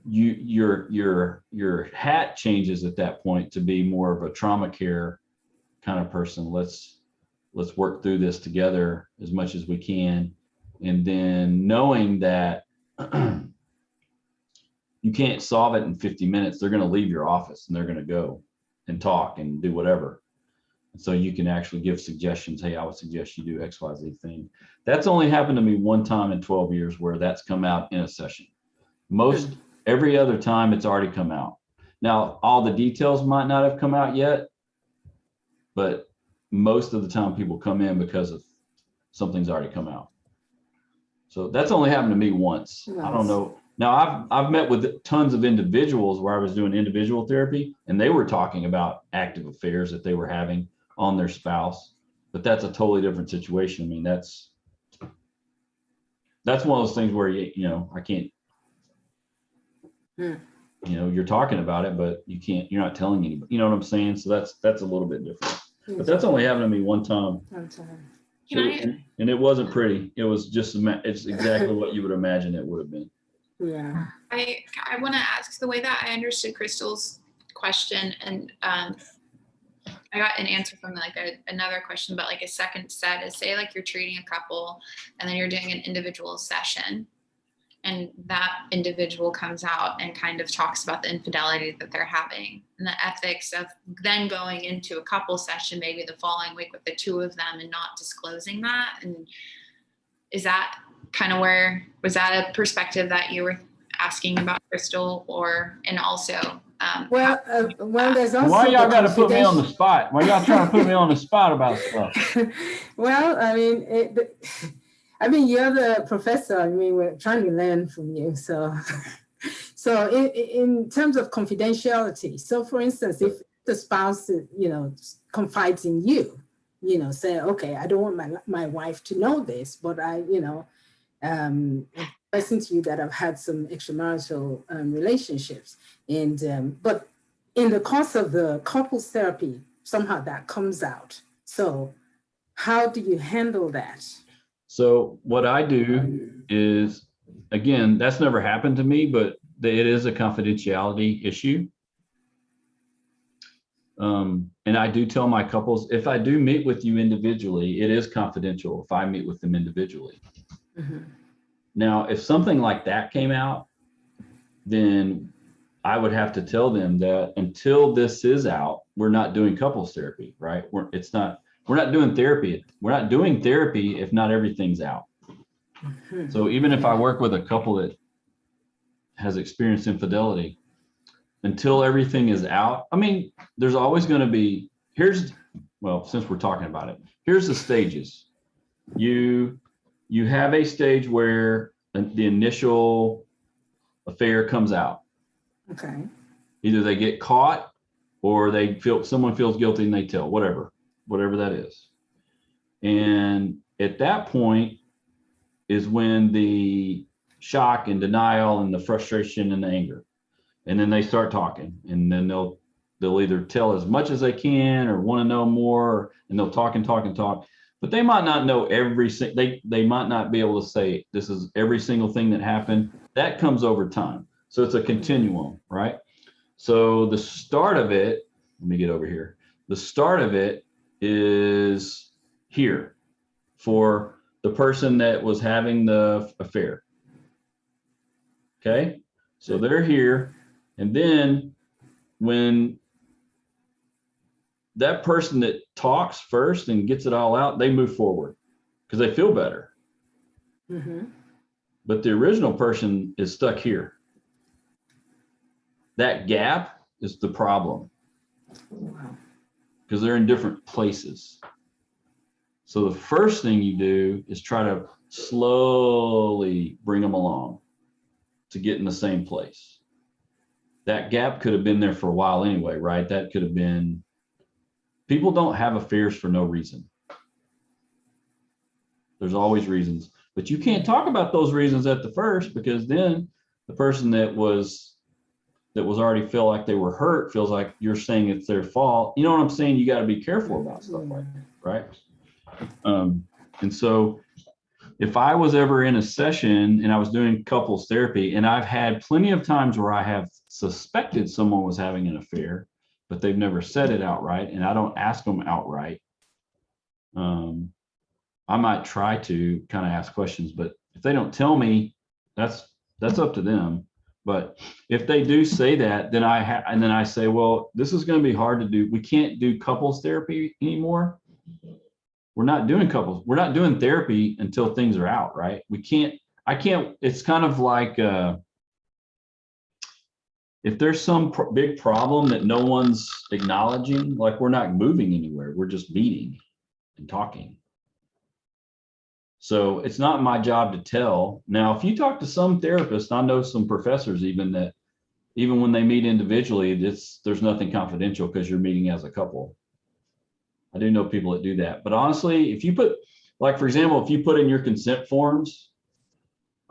S1: your hat changes at that point to be more of a trauma care kind of person. Let's work through this together as much as we can, and then knowing that you can't solve it in 50 minutes. They're going to leave your office and they're going to go and talk and do whatever. And so you can actually give suggestions. Hey, I would suggest you do XYZ thing. That's only happened to me one time in 12 years where that's come out in a session. Every other time it's already come out. Now, all the details might not have come out yet, but most of the time people come in because of something's already come out. So that's only happened to me once. Nice. I don't know. Now I've met with tons of individuals where I was doing individual therapy and they were talking about active affairs that they were having on their spouse, but that's a totally different situation. I mean, that's one of those things where I can't, you're talking about it, but you're not telling anybody, you know what I'm saying? So that's a little bit different, but that's only happened to me one time. And it wasn't pretty. It was just, it's exactly what you would imagine it would have been.
S8: Yeah.
S3: I want to ask, the way that I understood Crystal's question, and I got an answer from another question, but like a second set is, say like you're treating a couple and then you're doing an individual session, and that individual comes out and kind of talks about the infidelity that they're having and the ethics of then going into a couple session maybe the following week with the two of them and not disclosing that. And is that kind of was that a perspective that you were asking about, Crystal? And also
S8: there's also,
S1: why y'all got to put me on the spot? Why y'all trying to put me on the spot about stuff?
S8: Well, I mean, you're the professor. I mean, we're trying to learn from you. So in terms of confidentiality, so for instance, if the spouse, confides in you, say, okay, I don't want my wife to know this, but I, listen to you that I've had some extramarital relationships. And, but in the course of the couples therapy, somehow that comes out. So how do you handle that?
S1: So what I do is, again, that's never happened to me, but it is a confidentiality issue. And I do tell my couples, if I do meet with you individually, it is confidential if I meet with them individually. Mm-hmm. Now, if something like that came out, then I would have to tell them that until this is out, we're not doing couples therapy, right? We're not doing therapy. We're not doing therapy if not everything's out. Mm-hmm. So even if I work with a couple that has experienced infidelity, until everything is out, I mean, there's always going to be, since we're talking about it, here's the stages. You have a stage where the initial affair comes out.
S8: Okay.
S1: Either they get caught or someone feels guilty and they tell, whatever that is. And at that point is when the shock and denial and the frustration and the anger, and then they start talking, and then they'll either tell as much as they can or want to know more, and they'll talk and talk and talk, but they might not know they might not be able to say this is every single thing that happened. That comes over time. So it's a continuum, right? So the start of it, let me get over here. The start of it is here for the person that was having the affair. Okay, so they're here. And then when that person that talks first and gets it all out, they move forward because they feel better.
S8: Mm-hmm.
S1: But the original person is stuck here. That gap is the problem
S8: Wow.
S1: because they're in different places. So the first thing you do is try to slowly bring them along to get in the same place. That gap could have been there for a while anyway, right? That could have been, people don't have affairs for no reason. There's always reasons, but you can't talk about those reasons at the first, because then the person that was already feel like they were hurt feels like you're saying it's their fault. You know what I'm saying? You got to be careful about stuff like that, right? And so if I was ever in a session and I was doing couples therapy, and I've had plenty of times where I have suspected someone was having an affair, but they've never said it outright, and I don't ask them outright. I might try to kind of ask questions, but if they don't tell me, that's up to them. But if they do say that, then I say, well, this is going to be hard to do. We can't do couples therapy anymore. We're not doing couples. We're not doing therapy until things are out, right? I can't, it's kind of like, if there's some big problem that no one's acknowledging, like we're not moving anywhere, we're just meeting and talking. So it's not my job to tell. Now, if you talk to some therapists, I know some professors even that, even when they meet individually, there's nothing confidential because you're meeting as a couple. I do know people that do that. But honestly, if you put, like, for example, if you put in your consent forms,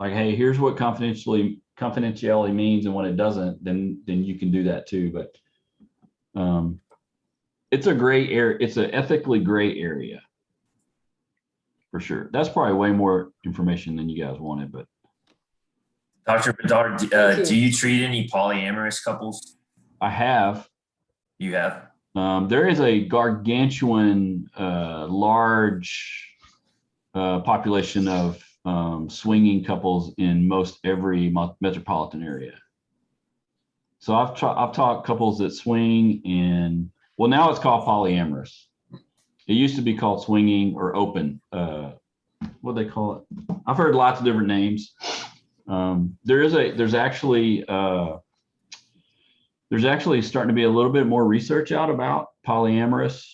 S1: like, hey, here's what confidentiality means and what it doesn't, then you can do that too. But it's a gray area. It's an ethically gray area. For sure. That's probably way more information than you guys wanted, but.
S2: Dr. Bedard,
S8: Thank
S2: do
S8: you.
S2: you treat any polyamorous couples?
S1: I have.
S2: You have?
S1: There is a gargantuan, large population of swinging couples in most every metropolitan area. So I've taught couples that swing, and well, now it's called polyamorous. It used to be called swinging or open. What do they call it? I've heard lots of different names. There's actually starting to be a little bit more research out about polyamorous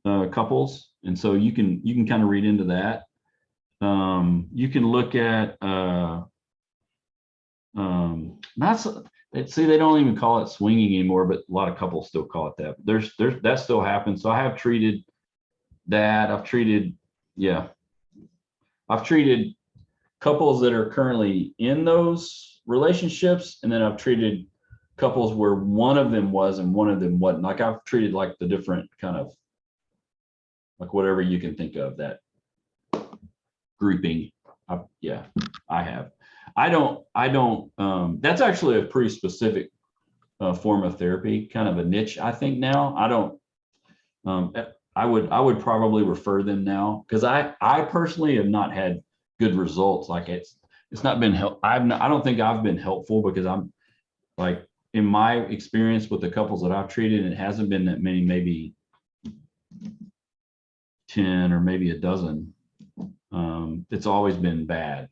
S1: couples, and so you can kind of read into that. You can look at see, they don't even call it swinging anymore, but a lot of couples still call it that. There's that still happens. So I have treated that. I've treated couples that are currently in those relationships, and then I've treated couples where one of them was and one of them wasn't. Like I've treated like the different kind of, like whatever you can think of, that grouping. I have. I don't, that's actually a pretty specific form of therapy, kind of a niche, I think now. I don't, I would probably refer them now, because I personally have not had good results. Like it's not been I don't think I've been helpful, because I'm like, in my experience with the couples that I've treated, it hasn't been that many, maybe 10 or maybe a dozen. It's always been bad,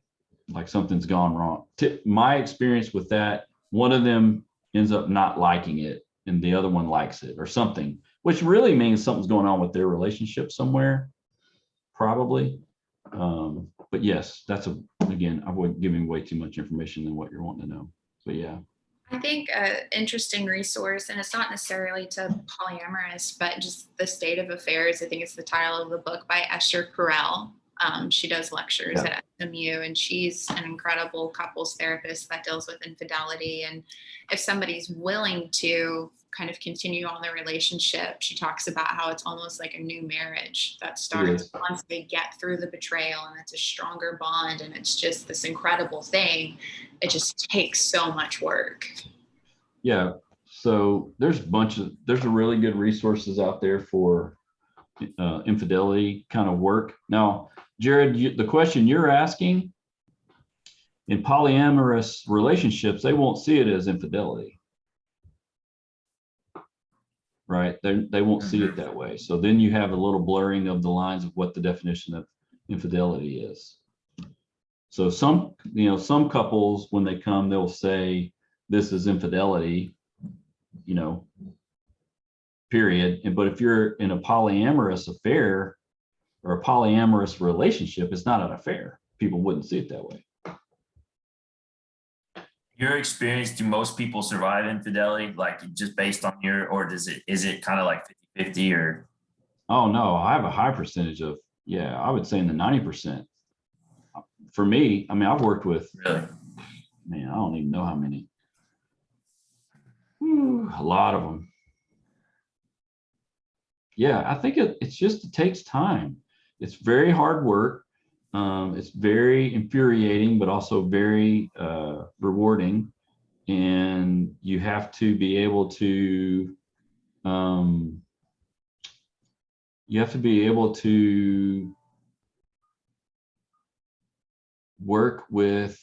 S1: like something's gone wrong. My experience with that, one of them ends up not liking it and the other one likes it or something, which really means something's going on with their relationship somewhere, probably. But yes, again, I would giving way too much information than what you're wanting to know. But yeah.
S3: I think an interesting resource, and it's not necessarily to polyamorous, but just the state of affairs. I think it's the title of the book by Esther Perel. She does lectures at SMU, and she's an incredible couples therapist that deals with infidelity. And if somebody's willing to kind of continue on the relationship, she talks about how it's almost like a new marriage that starts once they get through the betrayal, and it's a stronger bond, and it's just this incredible thing. It just takes so much work.
S1: Yeah. So there's really good resources out there for infidelity kind of work. Now, Jared, the question you're asking, in polyamorous relationships, they won't see it as infidelity. Right? They won't see it that way. So then you have a little blurring of the lines of what the definition of infidelity is. So some couples, when they come, they'll say, this is infidelity, period. But if you're in a polyamorous affair or a polyamorous relationship, it's not an affair. People wouldn't see it that way.
S2: Your experience, do most people survive infidelity, like just based on or is it kind of like 50-50 or?
S1: Oh no, I have a high percentage of, I would say in the 90%. For me, I mean, I've worked with,
S2: Really?
S1: man, I don't even know how many. A lot of them. Yeah, I think it takes time. It's very hard work. It's very infuriating, but also very rewarding. And you have to be able to, work with,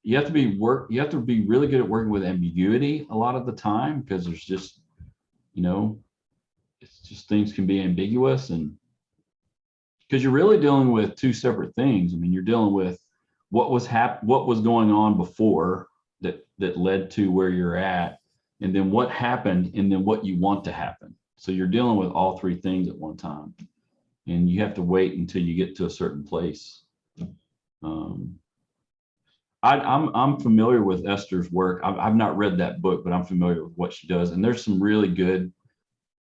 S1: you have to be really good at working with ambiguity a lot of the time, because there's just, it's just, things can be ambiguous, and because you're really dealing with two separate things. I mean, you're dealing with what was going on before that led to where you're at, and then what happened, and then what you want to happen. So you're dealing with all three things at one time, and you have to wait until you get to a certain place. I'm familiar with Esther's work. I've not read that book, but I'm familiar with what she does. And there's some really good,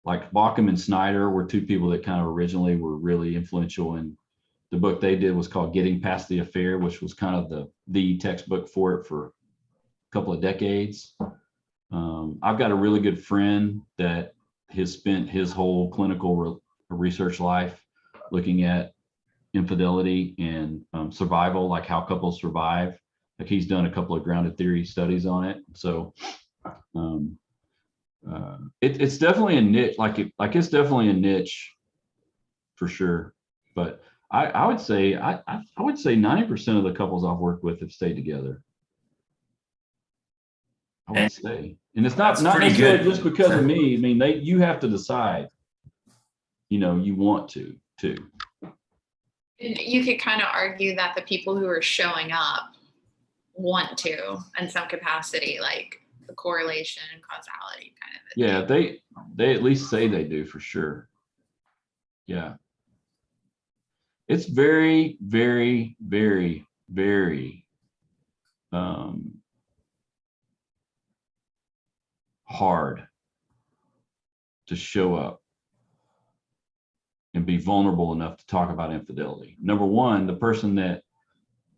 S1: like Bauckham and Snyder were two people that kind of originally were really influential. And the book they did was called Getting Past the Affair, which was kind of the textbook for it for a couple of decades. I've got a really good friend that has spent his whole clinical research life looking at infidelity and survival, like how couples survive. Like he's done a couple of grounded theory studies on it. So it's definitely a niche. It's definitely a niche for sure. But I would say 90% of the couples I've worked with have stayed together. I would say, and it's not necessarily just because of me. I mean, you have to decide. You want to too.
S3: You could kind of argue that the people who are showing up want to in some capacity, like the correlation and causality kind of.
S1: Yeah, they at least say they do, for sure. Yeah. It's very, very, very, very hard to show up and be vulnerable enough to talk about infidelity. Number one, the person that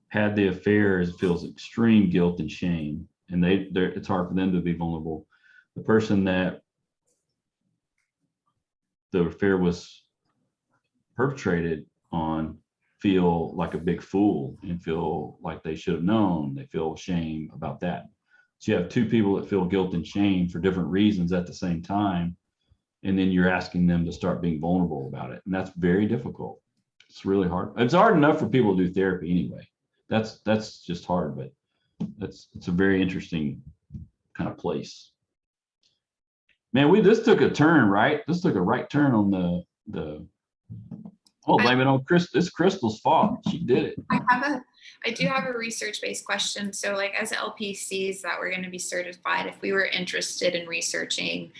S1: had the affair feels extreme guilt and shame, and it's hard for them to be vulnerable. The person that the affair was perpetrated on feel like a big fool and feel like they should have known. They feel shame about that. So you have two people that feel guilt and shame for different reasons at the same time. And then you're asking them to start being vulnerable about it. And that's very difficult. It's really hard. It's hard enough for people to do therapy anyway. That's just hard, but it's a very interesting kind of place. Man, this took a turn, right? This took a right turn on the blame it on Chris. It's Crystal's fault. She did it.
S3: I do have a research-based question. So like as LPCs that we're going to be certified, if we were interested in researching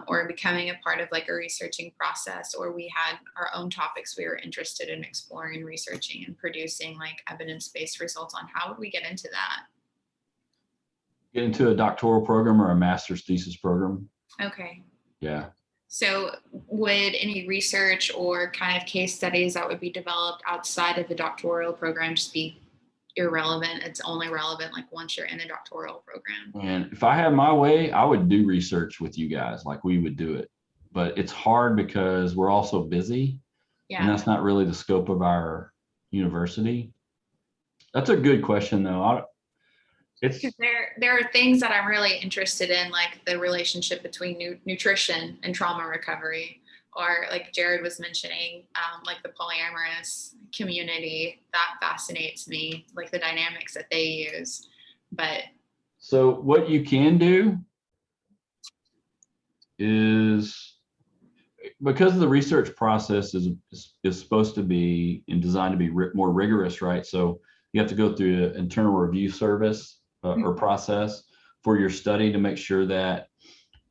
S3: or becoming a part of like a researching process, or we had our own topics we were interested in exploring and researching and producing like evidence-based results on, how would we get into that?
S1: Get into a doctoral program or a master's thesis program.
S3: Okay.
S1: Yeah.
S3: So would any research or kind of case studies that would be developed outside of the doctoral program just be irrelevant? It's only relevant like once you're in a doctoral program.
S1: And if I had my way, I would do research with you guys, like we would do it. But it's hard because we're all so busy. Yeah. And that's not really the scope of our university. That's a good question though. It's,
S3: Because there are things that I'm really interested in, like the relationship between nutrition and trauma recovery, or like Jared was mentioning, like the polyamorous community. That fascinates me, like the dynamics that they use. But
S1: so what you can do is, because the research process is supposed to be and designed to be more rigorous, right? So you have to go through an internal review service or process for your study to make sure that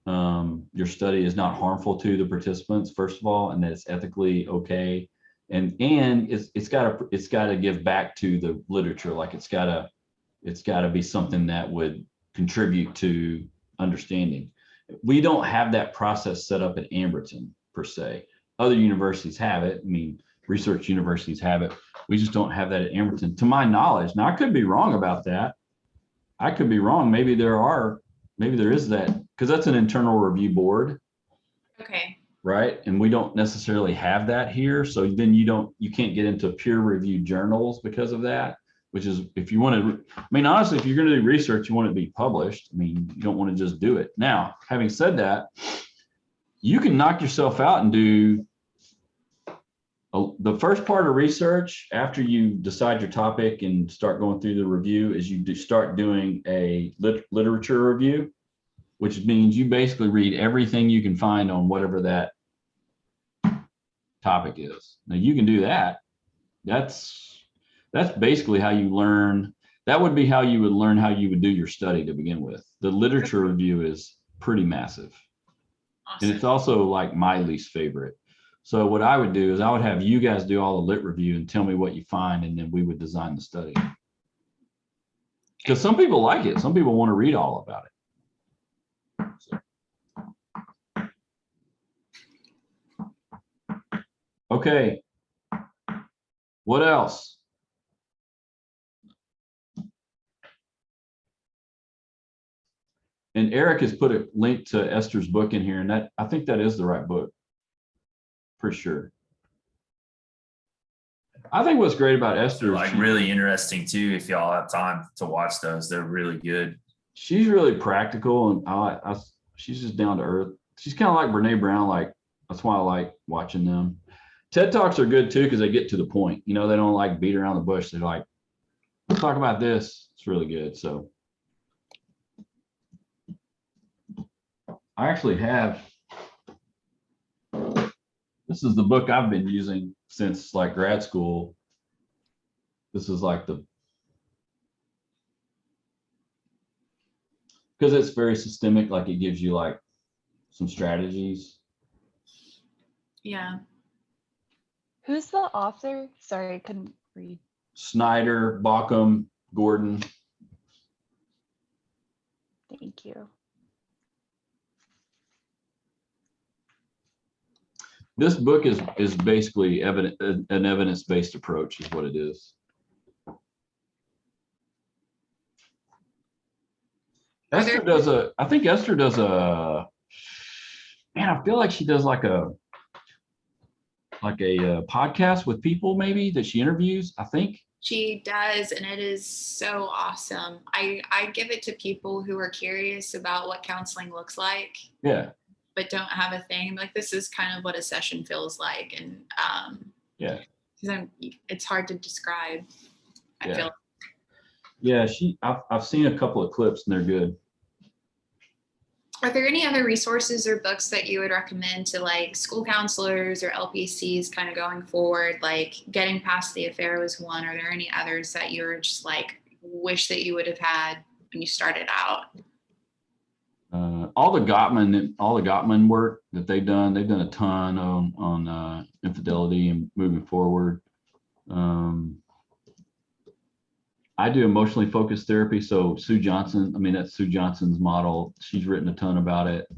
S1: your study is not harmful to the participants, first of all, and that it's ethically okay. And it's got to give back to the literature. Like it's got to be something that would contribute to understanding. We don't have that process set up at Amberton per se. Other universities have it. I mean, research universities have it. We just don't have that at Amberton, to my knowledge. Now, I could be wrong about that. I could be wrong. Maybe there is that, because that's an internal review board,
S3: okay,
S1: right? And we don't necessarily have that here. So then you can't get into peer reviewed journals because of that, which is, if you want to, I mean, honestly, if you're going to do research, you want it to be published. I mean, you don't want to just do it. Now, having said that, you can knock yourself out and do the first part of research after you decide your topic and start going through the review is you start doing a literature review, which means you basically read everything you can find on whatever that topic is. Now you can do that. That's basically how you learn. That would be how you would learn how you would do your study to begin with. The literature review is pretty massive.
S3: awesome.
S1: And it's also like my least favorite. So what I would do is I would have you guys do all the lit review and tell me what you find, and then we would design the study. Because some people like it. Some people want to read all about it. So. Okay. What else? And Eric has put a link to Esther's book in here, and that, I think that is the right book. For sure. I think what's great about Esther,
S2: Like really interesting too. If y'all have time to watch those, they're really good.
S1: She's really practical, and she's just down to earth. She's kind of like Brene Brown. Like, that's why I like watching them. TED Talks are good too because they get to the point. You know, they don't like beat around the bush. They're like, let's talk about this. It's really good. So I actually have. This is the book I've been using since like grad school. This is like because it's very systemic, like it gives you like some strategies.
S3: Yeah.
S5: Who's the author? Sorry, I couldn't read.
S1: Snyder, Bauckham, Gordon.
S5: Thank you.
S1: This book is basically an evidence-based approach is what it is. Esther does I think Esther does man, I feel like she does like a podcast with people maybe that she interviews, I think.
S3: She does, and it is so awesome. I give it to people who are curious about what counseling looks like.
S1: Yeah.
S3: But don't have a thing. Like, this is kind of what a session feels like. And
S1: yeah,
S3: it's hard to describe. I feel.
S1: Yeah, I've seen a couple of clips and they're good.
S3: Are there any other resources or books that you would recommend to like school counselors or LPCs kind of going forward? Like Getting Past the Affair was one. Are there any others that you're just like wish that you would have had when you started out?
S1: All the Gottman work that they've done a ton on infidelity and moving forward. I do emotionally focused therapy. So Sue Johnson, that's Sue Johnson's model. She's written a ton about it.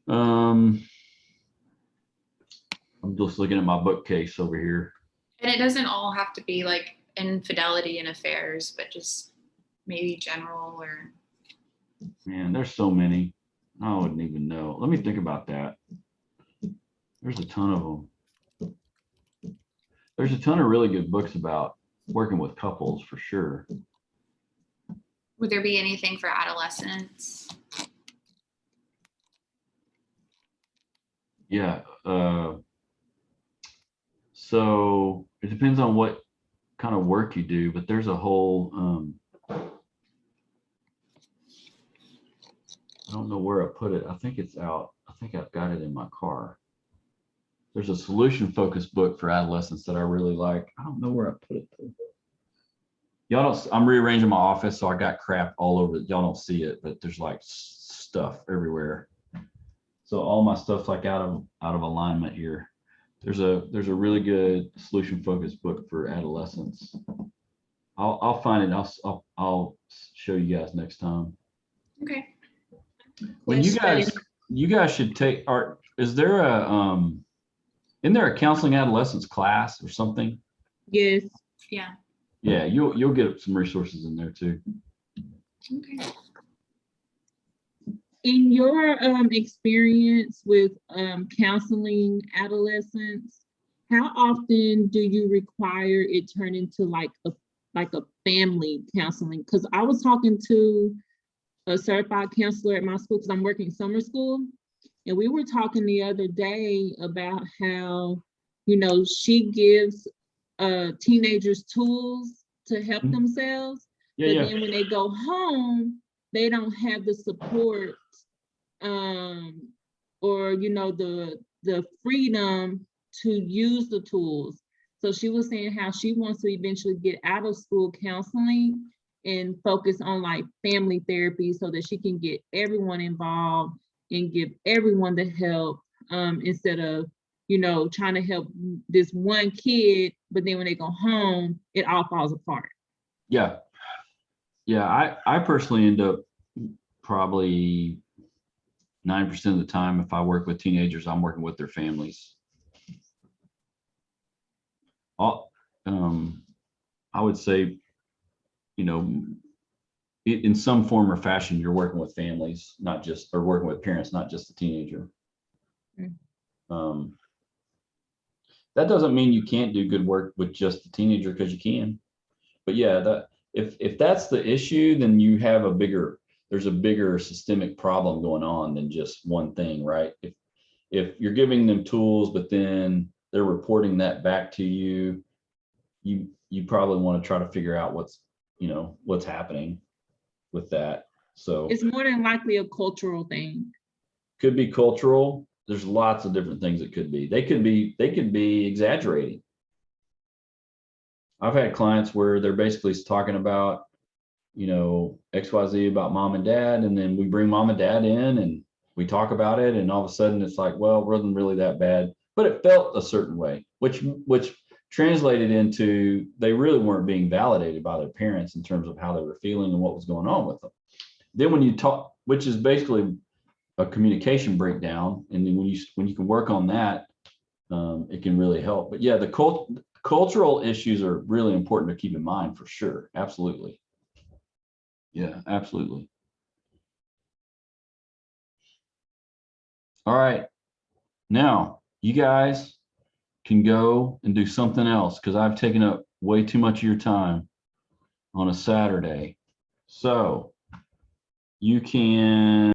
S1: I'm just looking at my bookcase over here.
S3: And it doesn't all have to be like infidelity and affairs, but just maybe general or.
S1: Man, there's so many. I wouldn't even know. Let me think about that. There's a ton of them. There's a ton of really good books about working with couples for sure.
S3: Would there be anything for adolescents?
S1: Yeah. So it depends on what kind of work you do, but there's a whole, I don't know where I put it. I think it's out. I think I've got it in my car. There's a solution focused book for adolescents that I really like. I don't know where I put it though. Y'all don't, I'm rearranging my office, so I got crap all over it. Y'all don't see it, but there's like stuff everywhere. So all my stuff's like out of alignment here. There's a really good solution focused book for adolescents. I'll find it. I'll show you guys next time.
S3: Okay.
S1: When you guys should take art. Is there isn't there a counseling adolescence class or something?
S6: Yes.
S3: Yeah.
S1: Yeah, you'll get some resources in there too.
S3: Okay.
S6: In your experience with counseling adolescents, how often do you require it turn into like a family counseling? Because I was talking to a certified counselor at my school because I'm working summer school, and we were talking the other day about how, you know, she gives teenagers tools to help themselves, but then when they go home, they don't have the support or, you know, the freedom to use the tools. So she was saying how she wants to eventually get out of school counseling and focus on like family therapy so that she can get everyone involved and give everyone the help instead of, you know, trying to help this one kid, but then when they go home, it all falls apart.
S1: Yeah. Yeah, I personally end up probably 9% of the time, if I work with teenagers, I'm working with their families. I would say, you know, in some form or fashion, you're working with families, not just, or working with parents, not just the teenager. That doesn't mean you can't do good work with just the teenager, because you can. But yeah, that if that's the issue, then you have there's a bigger systemic problem going on than just one thing, right? If you're giving them tools, but then they're reporting that back to you, you probably want to try to figure out what's happening with that. So
S6: It's more than likely a cultural thing.
S1: could be cultural. There's lots of different things it could be. They could be exaggerating. I've had clients where they're basically talking about, you know, XYZ about mom and dad, and then we bring mom and dad in and we talk about it, and all of a sudden it's like, well, it wasn't really that bad, but it felt a certain way, which translated into they really weren't being validated by their parents in terms of how they were feeling and what was going on with them. Then when you talk, which is basically a communication breakdown, and then when you can work on that, it can really help. But yeah, the cultural issues are really important to keep in mind for sure. Absolutely. Yeah, absolutely. All right. Now you guys can go and do something else, because I've taken up way too much of your time on a Saturday. So you can